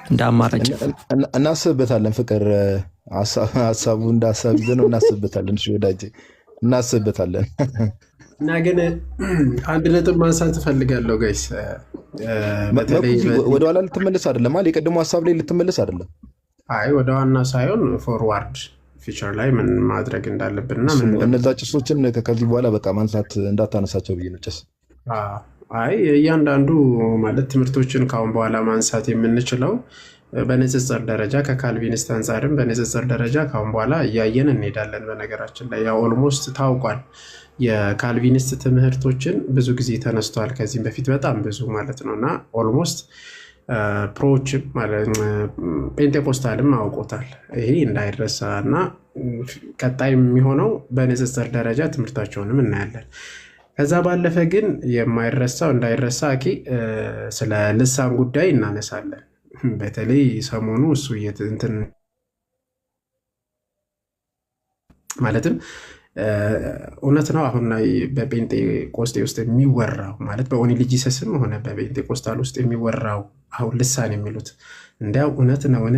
እንደ አማራጭ እናስብበታለን። ፍቅር ሀሳቡ እንደ ሀሳብ ይዘህ ነው። እናስብበታለን። እሺ ወዳጄ እናስብበታለን። እና ግን አንድ ነጥብ ማንሳት እፈልጋለሁ ጋይስ። ወደኋላ ልትመለስ አይደለም አይደል? የቀድሞ ሀሳብ ላይ ልትመለስ አይደለም። አይ ወደ ዋና ሳይሆን ፎርዋርድ ፊቸር ላይ ምን ማድረግ እንዳለብንና እነዛ ጭሶችን ከዚህ በኋላ በቃ ማንሳት እንዳታነሳቸው ብዬ ነው። ጭስ አይ እያንዳንዱ ማለት ትምህርቶችን ካሁን በኋላ ማንሳት የምንችለው በንጽጽር ደረጃ ከካልቪኒስት አንጻርም በንጽጽር ደረጃ ካሁን በኋላ እያየን እንሄዳለን። በነገራችን ላይ ያው ኦልሞስት ታውቋል። የካልቪኒስት ትምህርቶችን ብዙ ጊዜ ተነስቷል ከዚህም በፊት በጣም ብዙ ማለት ነው። እና ኦልሞስት ፕሮዎችም ፔንቴኮስታልም አውቆታል። ይሄ እንዳይረሳ እና ቀጣይ የሚሆነው በንጽጽር ደረጃ ትምህርታቸውንም እናያለን። ከዛ ባለፈ ግን የማይረሳው እንዳይረሳ ስለ ልሳን ጉዳይ እናነሳለን። በተለይ ሰሞኑ እሱ እንትን ማለትም እውነት ነው። አሁን ላይ በጴንጤቆስጤ ውስጥ የሚወራው ማለት በኦኒሊጂሰስም ሆነ በጴንጤቆስታል ውስጥ የሚወራው አሁን ልሳን የሚሉት እንዲያው እውነት ነውን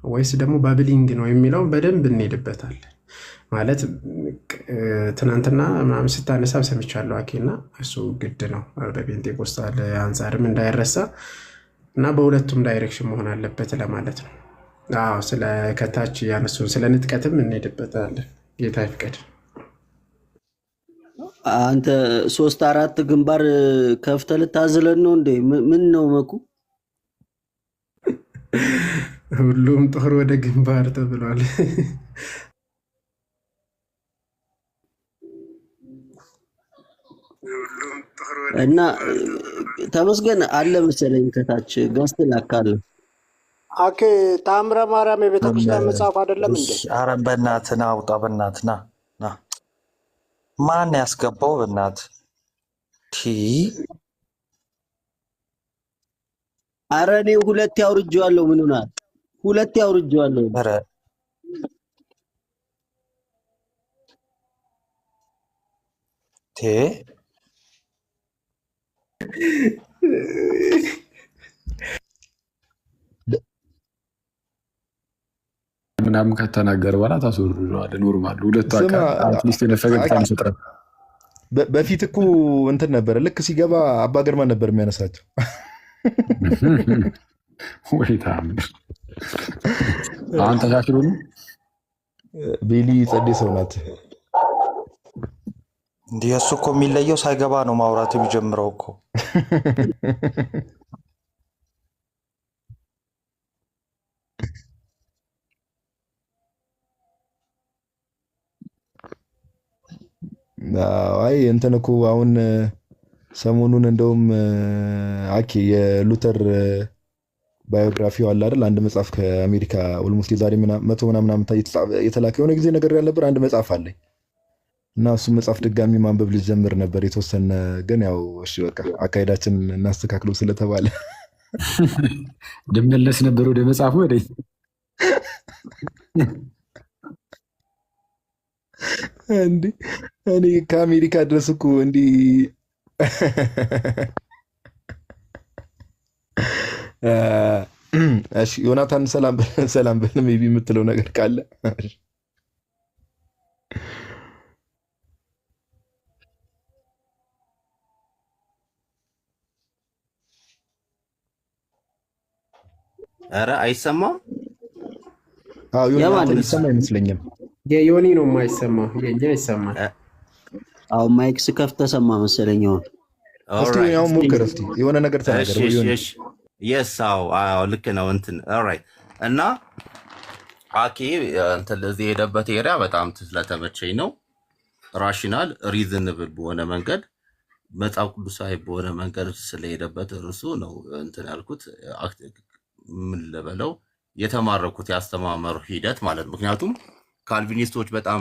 ወይስ ደግሞ ባብሊንግ ነው የሚለውን በደንብ እንሄድበታል። ማለት ትናንትና ምናምን ስታነሳ ሰምቻለሁ አኬና እሱ ግድ ነው በጴንጤቆስታል አንጻርም እንዳይረሳ እና በሁለቱም ዳይሬክሽን መሆን አለበት ለማለት ነው። አዎ ስለ ከታች ያነሱን ስለ ንጥቀትም እንሄድበታለን። ጌታ ይፍቀድ። አንተ 3-4 ግንባር ከፍተህ ልታዝለን ነው እንዴ? ምን ነው መኩ? ሁሉም ጦር ወደ ግንባር ተብሏል። እና ተመስገን አለ መሰለኝ ከታች ገስት ላካለ አኬ ታምረ ማርያም የቤተክርስቲያን መጽሐፍ አይደለም እንዴ? ኧረ በእናትህ ና አውጣ። በእናትህ ና ማን ያስገባው? በእናትህ ኧረ እኔ 2 ያውርጄዋለሁ። ምን ሆናል? 2 ያውርጄዋለሁ። ኧረ ምናምን ከተናገር በኋላ ታስወርደዋለህ። ኖርማል ሁለቱ አትሊስት የፈገግታ መስጠት። በፊት እኮ እንትን ነበረ። ልክ ሲገባ አባ ግርማ ነበር የሚያነሳቸው። ወይታ አሁን ተሻሽሎ ነው። ቤሊ ጸዴ ሰው ናት። እንዲህ እሱ እኮ የሚለየው ሳይገባ ነው ማውራት የሚጀምረው እኮ። አይ እንትን እኮ አሁን ሰሞኑን እንደውም አኬ የሉተር ባዮግራፊው አለ አይደል? አንድ መጽሐፍ ከአሜሪካ ኦልሞስት የዛሬ 100 ምናምን ዓመት የተላከ የሆነ ጊዜ ነገር ያልነበር አንድ መጽሐፍ አለኝ እና እሱ መጽሐፍ ድጋሚ ማንበብ ልጀምር ነበር የተወሰነ። ግን ያው እሺ በቃ አካሄዳችን እናስተካክለው ስለተባለ ልመለስ ነበር ወደ መጽሐፉ። እንዴ እኔ ከአሜሪካ ድረስ እኮ እንዲህ እሺ ዮናታን ሰላም በል ሜይ ቢ የምትለው ነገር ካለ ኧረ አይሰማም። ዮናታን ይሰማ አይመስለኝም። የዮኒ ነው የማይሰማ፣ የእኛ ይሰማል። አሁን ማይክ ስከፍት ተሰማ መሰለኝ። እስቲ ያው ሞክር፣ እስቲ የሆነ ነገር ተናገር። የስ አዎ ልክ ነው። እንትን ኦልራይት እና አኬ እንትን ለዚህ የሄደበት ኤሪያ በጣም ስለተመቸኝ ነው። ራሽናል ሪዝንብል በሆነ መንገድ መጽሐፍ ቅዱሳዊ በሆነ መንገድ ስለሄደበት እርሱ ነው እንትን ያልኩት። ምን ልበለው የተማረኩት ያስተማመሩ ሂደት ማለት ምክንያቱም ካልቪኒስቶች በጣም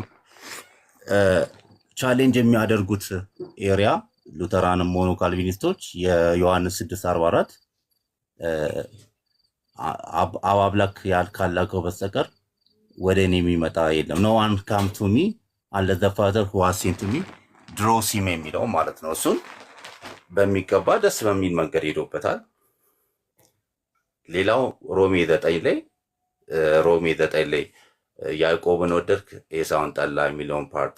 ቻሌንጅ የሚያደርጉት ኤሪያ ሉተራንም ሆኑ ካልቪኒስቶች የዮሐንስ 6:44 አብ አምላክ ካላከው በስተቀር ወደ እኔ የሚመጣ የለም ኖ ዋን ካም ቱ ሚ አንለስ ዘ ፋዘር ሁ ሃዝ ሴንት ሚ ድሮውስ ሂም የሚለው ማለት ነው። እሱን በሚገባ ደስ በሚል መንገድ ሄዶበታል። ሌላው ሮሜ 9 ላይ ያዕቆብን ወደድክ ኤሳውን ጠላ የሚለውን ፓርት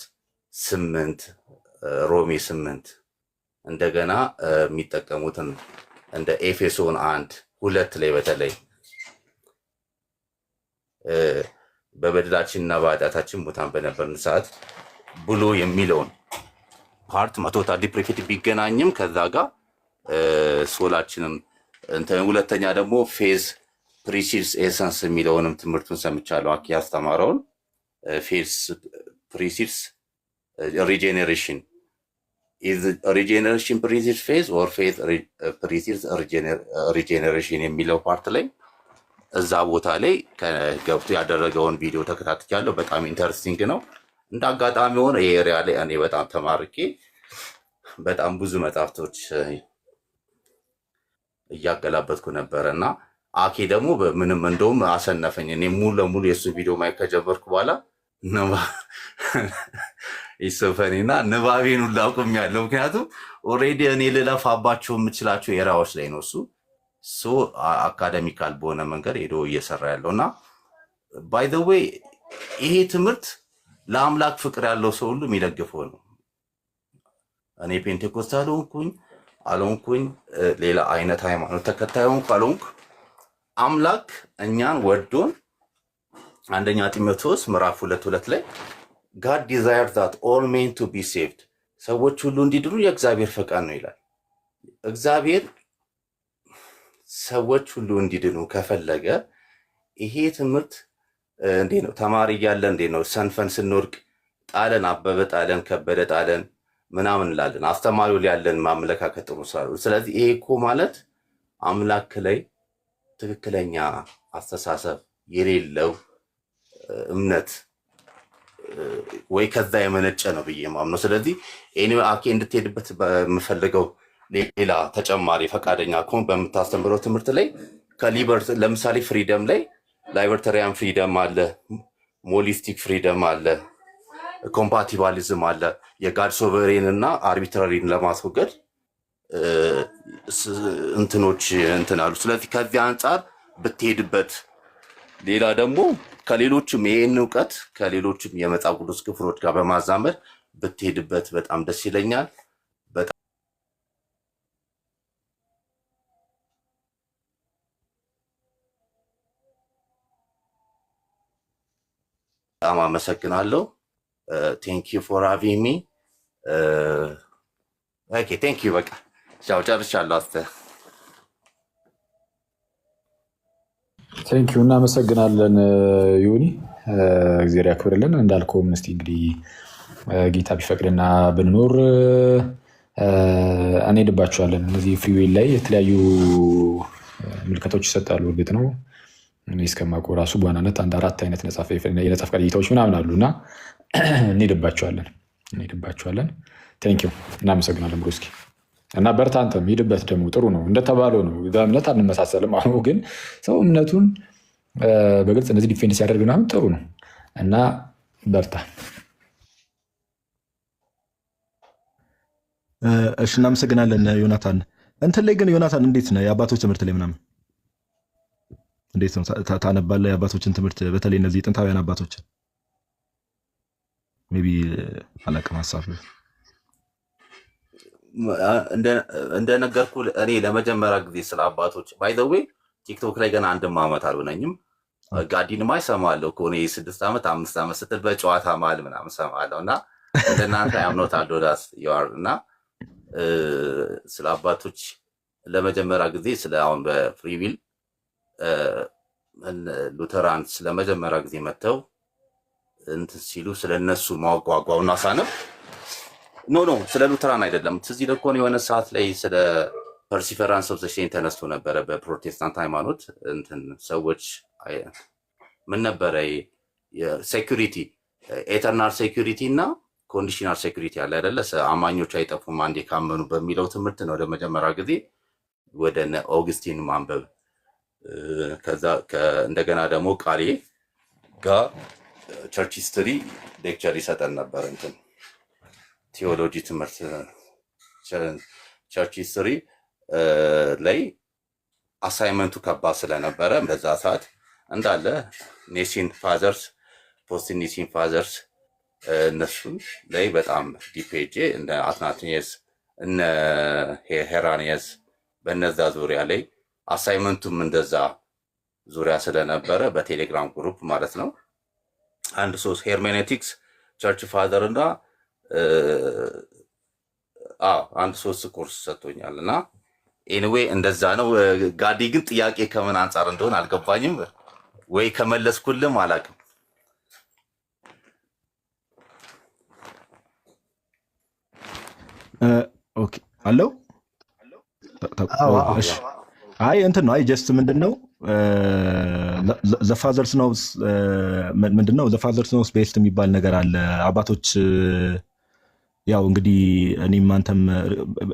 8 ሮሜ 8 እንደገና የሚጠቀሙትን እንደ ኤፌሶን 1:2 ላይ በተለይ በበደላችንና በኃጢአታችን ሙታን በነበርን ሰዓት ብሎ የሚለውን ፓርት መቶታ ዲፕሬኬት ቢገናኝም ከዛ ጋር ሶላችንም ሁለተኛ ደግሞ ፌዝ ፕሪሲድስ ኤሰንስ የሚለውንም ትምህርቱን ሰምቻለሁ። አኪ ያስተማረውን ፌዝ ፕሪሲድስ ሪጄኔሬሽን ሪጄኔሬሽን ፕሪሲድስ ፌዝ ኦር ፌዝ ፕሪሲድስ ሪጄኔሬሽን የሚለው ፓርት ላይ እዛ ቦታ ላይ ገብቶ ያደረገውን ቪዲዮ ተከታትያለሁ። በጣም ኢንተረስቲንግ ነው። እንደ አጋጣሚ ሆነ ይሄ ኤሪያ ላይ እኔ በጣም ተማርኬ በጣም ብዙ መጽሐፍቶች እያገላበጥኩ ነበረ እና አኬ ደግሞ ምንም እንደውም አሰነፈኝ። እኔ ሙሉ ለሙሉ የእሱ ቪዲዮ ማየት ከጀመርኩ በኋላ ይሰፈኒና ንባቤን ሁሉ አቁሜያለሁ። ምክንያቱም ኦልሬዲ እኔ ልለፋባቸው የምችላቸው ኤሪያዎች ላይ ነው እሱ አካደሚካል በሆነ መንገድ ሄዶ እየሰራ ያለው እና ባይ ዘ ዌይ ይሄ ትምህርት ለአምላክ ፍቅር ያለው ሰው ሁሉ የሚደግፈው ነው። እኔ ፔንቴኮስታል አልሆንኩኝ ሌላ አይነት ሃይማኖት ተከታይ ሆንኩ አልሆንኩ አምላክ እኛን ወዶን አንደኛ ጢሞቴዎስ ምዕራፍ 2:2 ላይ God desires that all men to be saved ሰዎች ሁሉ እንዲድኑ የእግዚአብሔር ፈቃድ ነው ይላል። እግዚአብሔር ሰዎች ሁሉ እንዲድኑ ከፈለገ ይሄ ትምህርት እንዴ ነው ተማሪ እያለ እንዴ ነው ሰንፈን ስንወርቅ ጣለን አበበ ጣለን ከበደ ጣለን ምናምን እንላለን። አስተማሪው ላይ ያለን ማመለካከት ጥሩ ስላሉ ስለዚህ ይሄ እኮ ማለት አምላክ ላይ ትክክለኛ አስተሳሰብ የሌለው እምነት ወይ ከዛ የመነጨ ነው ብዬ ማምነው። ስለዚህ ኤኒዌይ አኬ እንድትሄድበት በምፈልገው ሌላ ተጨማሪ ፈቃደኛ ከሆን በምታስተምረው ትምህርት ላይ ከሊበርት ለምሳሌ ፍሪደም ላይ ላይበርተሪያን ፍሪደም አለ፣ ሞሊስቲክ ፍሪደም አለ፣ ኮምፓቲባሊዝም አለ። የጋድ ሶቨሬን እና አርቢትራሪን ለማስወገድ እንትኖች እንትናሉ። ስለዚህ ከዚህ አንጻር ብትሄድበት ሌላ ደግሞ ከሌሎችም ይህን እውቀት ከሌሎችም የመጽሐፍ ቅዱስ ክፍሎች ጋር በማዛመድ ብትሄድበት በጣም ደስ ይለኛል። በጣም አመሰግናለሁ። ቴንክ ዩ ፎር ሃቪንግ ሚ። ኦኬ ቴንክ ዩ። በቃ ቻው ጨርሻለሁ። ቴንክ ዩ እናመሰግናለን ዮኒ፣ እግዚአብሔር ያክብርልን። እንዳልከውም እስቲ እንግዲህ ጌታ ቢፈቅድና ብንኖር እንሄድባቸዋለን። እነዚህ ፍሪዌይ ላይ የተለያዩ ምልከቶች ይሰጣሉ። እርግጥ ነው እኔ እስከማውቀው ራሱ በዋናነት 4 አይነት የነጻ ፈቃድ እይታዎች ምናምን አሉ እና እንሄድባቸዋለን። ቴንክ ዩ እናመሰግናለን ብሩስኪ እና በርታ። አንተም ሂድበት። ደግሞ ጥሩ ነው እንደተባለው ነው። በእምነት አንመሳሰልም። አሁን ግን ሰው እምነቱን በግልጽ እንደዚህ ዲፌንድ ሲያደርግ ምናምን ጥሩ ነው እና በርታ። እሺ እናመሰግናለን ዮናታን። እንትን ላይ ግን ዮናታን እንዴት ነው የአባቶች ትምህርት ላይ ምናምን እንዴት ነው ታነባለህ? የአባቶችን ትምህርት በተለይ እነዚህ የጥንታውያን አባቶችን ሜይ ቢ አላውቅም ሀሳብ እንደነገርኩ እኔ ለመጀመሪያ ጊዜ ስለ አባቶች ባይ ዘ ዌይ ቲክቶክ ላይ ገና አንድም ዓመት አልሆነኝም። ጋዲንማ ይሰማለሁ እኮ እኔ 6 ዓመት 5 ዓመት ስትል በጨዋታ መሀል ምናምን ሰማለሁ እና እንደናንተ አምኖት አልዶዳስ ይዋር እና ስለ አባቶች ለመጀመሪያ ጊዜ ስለ አሁን በፍሪዊል ሉተራን ስለመጀመሪያ ጊዜ መጥተው እንትን ሲሉ ስለነሱ ማጓጓውና ሳነብ ኖ ስለ ሉተራን አይደለም። ትዝ ይልህ እኮ የሆነ ሰዓት ላይ ስለ ፐርሲፈራንስ ኦፍ ዘ ሴንት ተነስቶ ነበረ በፕሮቴስታንት ሃይማኖት እንትን ሰዎች ምን ነበረ ሴኩሪቲ ኤተርናል ሴኩሪቲ እና ኮንዲሽናል ሴኩሪቲ አለ አይደለ? አማኞች አይጠፉም አንዴ ካመኑ በሚለው ትምህርት ነው ለመጀመሪያ ጊዜ ወደ ኦግስቲን ማንበብ ከዛ እንደገና ደግሞ ቃሌ ጋር ቸርች ሂስትሪ ሌክቸር ይሰጠን ነበር እንትን ቴዎሎጂ ትምህርት ቸርች ሂስትሪ ላይ አሳይመንቱ ከባድ ስለነበረ በዛ ሰዓት እንዳለ ኔሲን ፋዘርስ ፖስት ኒሲን ፋዘርስ እነሱን ላይ በጣም ዲፔጄ እንደ አትናቲየስ እነ ሄራኒየስ በነዛ ዙሪያ ላይ አሳይመንቱም እንደዛ ዙሪያ ስለነበረ በቴሌግራም ግሩፕ ማለት ነው አንድ 3 ሄርሜኔቲክስ ቸርች ፋዘር እና አንድ 3 ኮርስ ሰጥቶኛል እና ኤኒዌይ እንደዛ ነው። ጋዲ ግን ጥያቄ ከምን አንጻር እንደሆነ አልገባኝም ወይ ከመለስኩልም አላውቅም። ኦኬ አለው አይ እንትን ነው አይ ጀስት ምንድነው ዘ ፋዘርስ ኖውስ ምንድነው ዘ ፋዘርስ ኖውስ ቤስት የሚባል ነገር አለ። አባቶች ያው እንግዲህ እኔም አንተም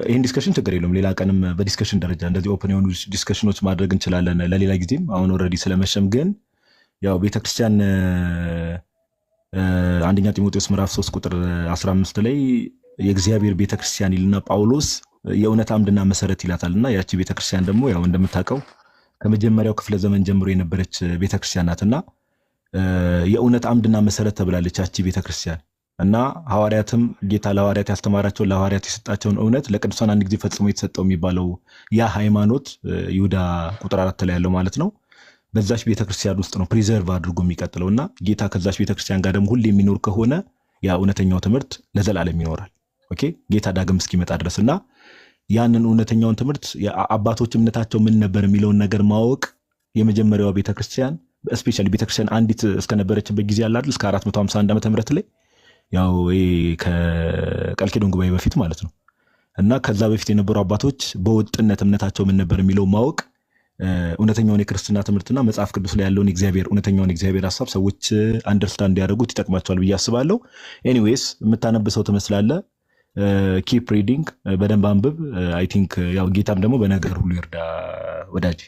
ይህን ዲስከሽን ችግር የለውም ሌላ ቀንም በዲስከሽን ደረጃ እንደዚህ ኦፕን የሆኑ ዲስከሽኖች ማድረግ እንችላለን ለሌላ ጊዜም። አሁን ኦልሬዲ ስለመሸም ግን ያው ቤተክርስቲያን አንደኛ ጢሞቴዎስ ምዕራፍ 3 ቁጥር 15 ላይ የእግዚአብሔር ቤተክርስቲያን ይልና ጳውሎስ የእውነት አምድና መሰረት ይላታልና ያቺ ቤተክርስቲያን ደግሞ ያው እንደምታውቀው ከመጀመሪያው ክፍለ ዘመን ጀምሮ የነበረች ቤተክርስቲያን ናትና የእውነት አምድና መሰረት ተብላለች ያቺ ቤተክርስቲያን እና ሐዋርያትም ጌታ ለሐዋርያት ያስተማራቸው ለሐዋርያት የሰጣቸውን እውነት ለቅዱሳን አንድ ጊዜ ፈጽሞ የተሰጠው የሚባለው ያ ሃይማኖት ይሁዳ ቁጥር 4 ላይ ያለው ማለት ነው በዛች ቤተክርስቲያን ውስጥ ነው ፕሪዘርቭ አድርጎ የሚቀጥለውና ጌታ ከዛች ቤተክርስቲያን ጋር ደግሞ ሁሌ የሚኖር ከሆነ ያ እውነተኛው ትምህርት ለዘላለም ይኖራል። ኦኬ ጌታ ዳግም እስኪመጣ ድረስና ያንን እውነተኛውን ትምህርት አባቶች እምነታቸው ምን ነበር የሚለውን ነገር ማወቅ የመጀመሪያው ቤተክርስቲያን ስፔሻሊ ቤተክርስቲያን አንዲት እስከነበረችበት ጊዜ አለ አይደል እስከ 451 ዓመተ ምህረት ላይ ያው ከቃል ኪዳን ጉባኤ በፊት ማለት ነው እና ከዛ በፊት የነበሩ አባቶች በወጥነት እምነታቸው ምን ነበር የሚለው ማወቅ እውነተኛውን የክርስትና ትምህርትና መጽሐፍ ቅዱስ ላይ ያለውን እውነተኛውን እግዚአብሔር ሐሳብ ሰዎች አንደርስታንድ ያደርጉት ይጠቅማቸዋል ብዬ አስባለሁ። ኤኒዌይስ የምታነብሰው ትመስላለህ ኪፕ ሪዲንግ በደንብ አንብብ። አይ ቲንክ ያው ጌታም ደግሞ በነገር ሁሉ ይርዳ ወዳጅ።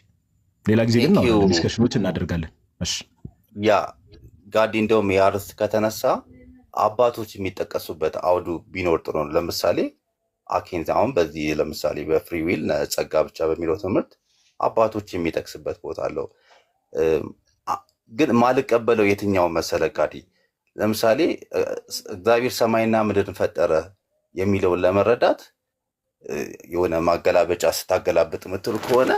ሌላ ጊዜ ግን ዲስከሽኖች እናደርጋለን። እሺ ያ ጋዲ እንደውም ያርስ ከተነሳ አባቶች የሚጠቀሱበት አውዱ ቢኖር ጥሩ ነው። ለምሳሌ አኬንዝ አሁን በዚህ ለምሳሌ በፍሪ ዊል ጸጋ ብቻ በሚለው ትምህርት አባቶች የሚጠቅስበት ቦታ አለው። ግን ማልቀበለው የትኛው መሰለ ጋዲ ለምሳሌ እግዚአብሔር ሰማይና ምድርን ፈጠረ የሚለውን ለመረዳት የሆነ ማገላበጫ ስታገላብጥ ምትል ከሆነ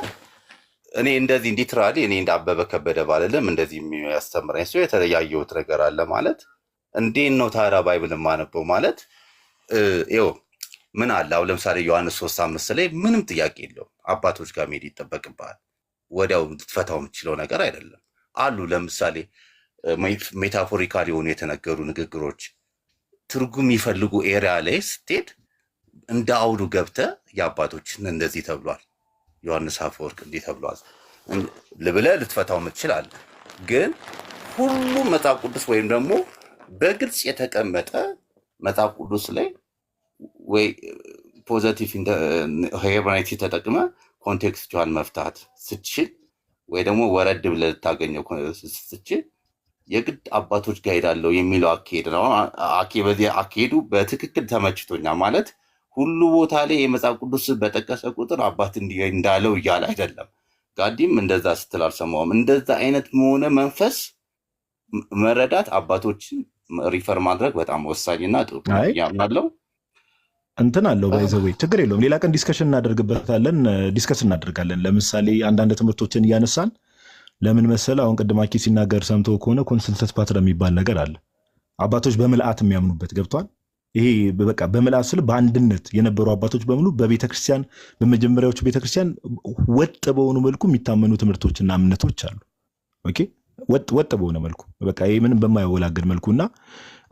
እኔ እንደዚህ ሊትራሊ እኔ እንዳበበ ከበደ ባለለም እንደዚህ የሚያስተምረኝ ሰው የተለያየሁት ነገር አለ ማለት እንዴት ነው ታዲያ ባይብል ማነበው ማለት ይኸው ምን አለ አሁን ለምሳሌ ዮሐንስ 3:5 ላይ ምንም ጥያቄ የለውም አባቶች ጋር መሄድ ይጠበቅብሃል። ወዲያው ልትፈታው የምትችለው ነገር አይደለም አሉ። ለምሳሌ ሜታፎሪካል የሆኑ የተነገሩ ንግግሮች ትርጉም የሚፈልጉ ኤሪያ ላይ ስትሄድ እንደ አውዱ ገብተህ የአባቶችን እንደዚህ ተብሏል ዮሐንስ አፈወርቅ እንዲህ ተብሏል ልብለህ ልትፈታው የምትችላል። ግን ሁሉም መጽሐፍ ቅዱስ ወይም ደግሞ በግልጽ የተቀመጠ መጽሐፍ ቅዱስ ላይ ወይ ፖዘቲቭ ሄርሜኔቲ ተጠቅመ ኮንቴክስቹዋል መፍታት ስትችል ወይ ደግሞ ወረድ ብለህ ልታገኘው ስትችል የግድ አባቶች ጋር ሄዳለሁ የሚለው አካሄድ ነው። በዚህ አካሄዱ በትክክል ተመችቶኛል ማለት ሁሉ ቦታ ላይ የመጽሐፍ ቅዱስ በጠቀሰ ቁጥር አባት እንዲህ እንዳለው እያለ አይደለም። ጋዲም እንደዛ ስትል አልሰማሁም። እንደዛ አይነት መሆነ መንፈስ መረዳት አባቶችን ሪፈር ማድረግ በጣም ወሳኝና ጥሩ ያምናለው እንትን አለው ባይዘዌ ችግር የለውም። ሌላ ቀን ዲስከሽን እናደርግበታለን፣ ዲስከስ እናደርጋለን። ለምሳሌ አንዳንድ ትምህርቶችን እያነሳን ለምን መሰለ አሁን ቅድም አኪ ሲናገር ሰምቶ ከሆነ ኮንሰልተስ ፓትር የሚባል ነገር አለ። አባቶች በምልአት የሚያምኑበት ገብቷል። ይሄ በቃ በምልአት ስል በአንድነት የነበሩ አባቶች በሙሉ በቤተክርስቲያን በመጀመሪያዎቹ ቤተክርስቲያን ወጥ በሆኑ መልኩ የሚታመኑ ትምህርቶችና እምነቶች አሉ። ኦኬ ወጥ በሆነ መልኩ በቃ ይሄ ምንም በማያወላገድ መልኩና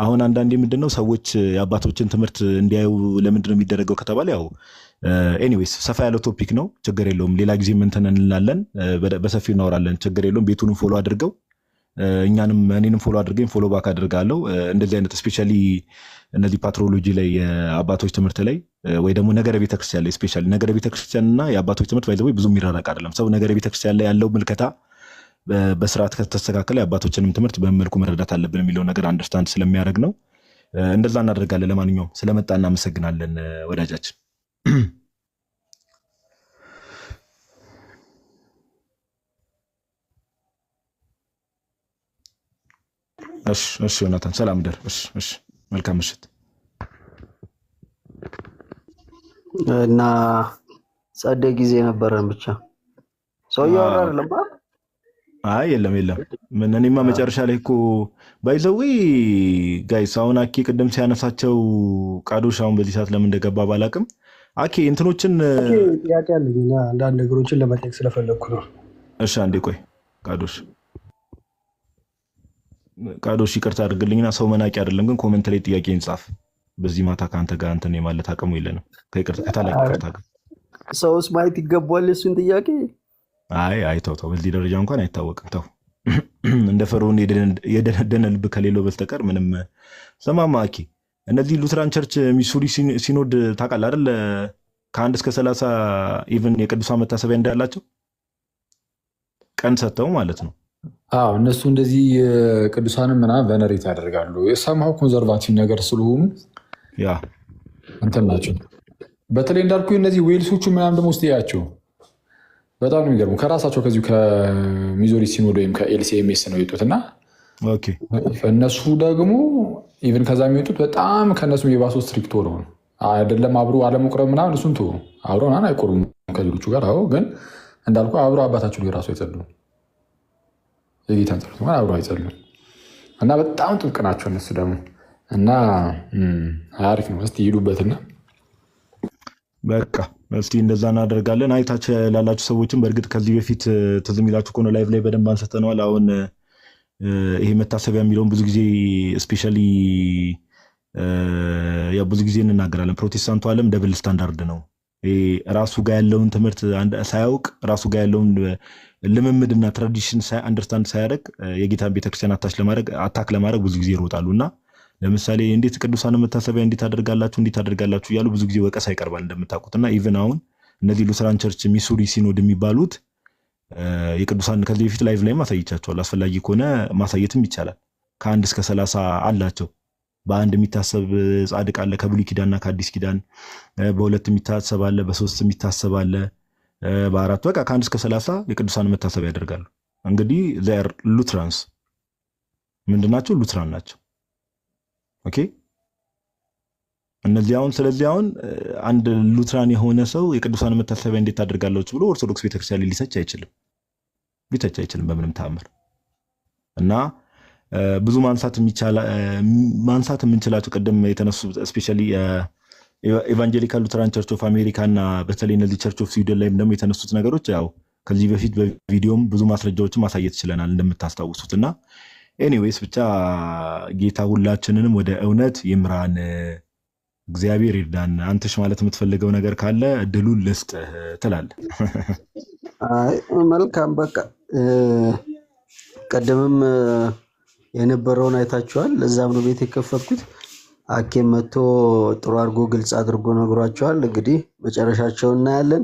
አሁን አንዳንዴ ምንድነው ሰዎች የአባቶችን ትምህርት እንዲያዩ ለምንድነው የሚደረገው ከተባለ ያው ኤኒዌይስ ሰፋ ያለው ቶፒክ ነው። ችግር የለውም። ሌላ ጊዜ ምን እንላለን፣ በሰፊው እናወራለን። ችግር የለውም። ቤቱንም ፎሎ አድርገው እኔንም ፎሎ አድርገኝ ፎሎ ባክ አድርጋለሁ። እንደዚህ አይነት ስፔሻሊ እነዚህ ፓትሮሎጂ ላይ የአባቶች ትምህርት ላይ ወይ ደግሞ ነገረ ቤተክርስቲያን ላይ ስፔሻሊ ነገረ ቤተክርስቲያንና የአባቶች ትምህርት ባይዘው ብዙ የሚራራቅ አይደለም። ሰው ነገረ ቤተክርስቲያን ላይ ያለው ምልከታ በስርዓት ከተስተካከለ የአባቶችንም ትምህርት በመልኩ መረዳት አለብን የሚለው ነገር አንደርስታንድ ስለሚያደርግ ነው። እንደዛ እናደርጋለን። ለማንኛውም ስለመጣ እናመሰግናለን ወዳጃችን። እሺ ዮናታን ሰላም ደር። እሺ መልካም ምሽት እና ጸደ ጊዜ ነበረን ብቻ ሰው ያወራ አይደለም። አይ የለም ምን እኔማ መጨረሻ ላይ እኮ ባይዘዌ ጋይስ አሁን አኬ ቅድም ሲያነሳቸው ቃዶሽ አሁን በዚህ ሰዓት ለምን እንደገባ ባላቅም አኬ እንትኖችን ጥያቄ አለኝ አንዳንድ ነገሮችን ለመጠየቅ ስለፈለግኩ ነው። እሺ አንዴ ቆይ ቃዶሽ ይቅርታ አድርግልኝና ሰው መናቂ አይደለም ግን ኮሜንት ላይ ጥያቄን ጻፍ። በዚህ ማታ ከአንተ ጋር እንትን የማለት አቅሙ የለንም። ከታላቅ ይቅርታ ጋር ሰውስ ማየት ይገባል እሱን ጥያቄ። አይ ተው በዚህ ደረጃ እንኳን አይታወቅም። ተው እንደ ፈርዖን የደነደነ ልብ ከሌለው በስተቀር ምንም። ሰማማ አኪ እነዚህ ሉትራን ቸርች ሚሱሪ ሲኖድ ታውቃለህ አይደል? ከ1 እስከ 30 ኢቭን የቅዱሳን መታሰቢያ እንዳላቸው ቀን ሰጥተው ማለት ነው። አዎ እነሱ እንደዚህ ቅዱሳንን ምናምን ቨነሬት ያደርጋሉ። የሰማው ኮንዘርቫቲቭ ነገር ስለሆኑ ያ እንትን ናቸው። በተለይ እንዳልኩ እነዚህ ዌልሶቹ ምናምን ደግሞ ውስጥ ያቸው በጣም ነው የሚገርሙ። ከራሳቸው ከዚሁ ከሚዞሪ ሲኖድ ወይም ከኤልሲኤምኤስ ነው የወጡት እና እነሱ ደግሞ ኢቨን ከዛ የሚወጡት በጣም ከእነሱ የባሶ ስትሪክት ሆነው ነው አይደለም። አብሮ አለመቁረብ ምናምን እሱን ትሆኑ አብሮ ምናምን አይቆሩም ከሌሎቹ ጋር። አዎ ግን እንዳልኩ አብሮ አባታቸው የራሱ አይጸሉም፣ የጌታን ጸሎት እንኳን አብሮ አይጸሉም እና በጣም ጥብቅ ናቸው እነሱ ደግሞ እና አሪፍ ነው። እስቲ ሂዱበትና በቃ እስቲ እንደዛ እናደርጋለን። አይታች ላላችሁ ሰዎችም በእርግጥ ከዚህ በፊት ትዝ የሚላችሁ ከሆነ ላይቭ ላይ በደንብ አንስተነዋል። አሁን ይሄ መታሰቢያ የሚለውን ብዙ ጊዜ ስፔሻሊ ብዙ ጊዜ እንናገራለን። ፕሮቴስታንቱ ዓለም ደብል ስታንዳርድ ነው። ራሱ ጋር ያለውን ትምህርት ሳያውቅ ራሱ ጋር ያለውን ልምምድና ትራዲሽን አንደርስታንድ ሳያደርግ የጌታን ቤተክርስቲያን አታክ ለማድረግ ብዙ ጊዜ ይሮጣሉ እና ለምሳሌ እንዴት ቅዱሳን መታሰቢያ እንዴት አደርጋላችሁ እያሉ ብዙ ጊዜ ወቀሳ ይቀርባል እንደምታውቁት። እና ኢቨን አሁን እነዚህ ሉትራን ቸርች ሚሱሪ ሲኖድ የሚባሉት የቅዱሳን ከዚህ በፊት ላይቭ ላይ ማሳየቻቸዋል። አስፈላጊ ከሆነ ማሳየትም ይቻላል። ከ1 እስከ 30 አላቸው። በአንድ የሚታሰብ ጻድቅ አለ ከብሉይ ኪዳንና ከአዲስ ኪዳን፣ በሁለት የሚታሰብ አለ፣ በሶስት የሚታሰብ አለ፣ በአራት በቃ ከ1 እስከ 30 የቅዱሳን መታሰቢያ ያደርጋሉ። እንግዲህ ዘር ሉትራንስ ምንድናቸው? ሉትራን ናቸው። ኦኬ እነዚህ አሁን ስለዚህ አሁን አንድ ሉትራን የሆነ ሰው የቅዱሳን መታሰቢያ እንዴት ታደርጋላችሁ ብሎ ኦርቶዶክስ ቤተክርስቲያን ሊተች አይችልም በምንም ተአምር። እና ብዙ ማንሳት የምንችላቸው ቅድም የተነሱ ስፔሻሊ ኤቫንጀሊካል ሉትራን ቸርች ኦፍ አሜሪካ እና በተለይ እነዚህ ቸርች ኦፍ ስዊድን ላይም ደግሞ የተነሱት ነገሮች ያው ከዚህ በፊት በቪዲዮም ብዙ ማስረጃዎችን ማሳየት ችለናል እንደምታስታውሱት። እና ኤኒዌይስ ብቻ ጌታ ሁላችንንም ወደ እውነት ይምራን፣ እግዚአብሔር ይርዳን። አንተሽ ማለት የምትፈልገው ነገር ካለ እድሉን ልስጥህ ትላለህ። አይ መልካም በቃ ቀደምም የነበረውን አይታችኋል። ለዛም ነው ቤት የከፈትኩት። አኬም መጥቶ ጥሩ አድርጎ ግልጽ አድርጎ ነግሯቸዋል። እንግዲህ መጨረሻቸውን እናያለን።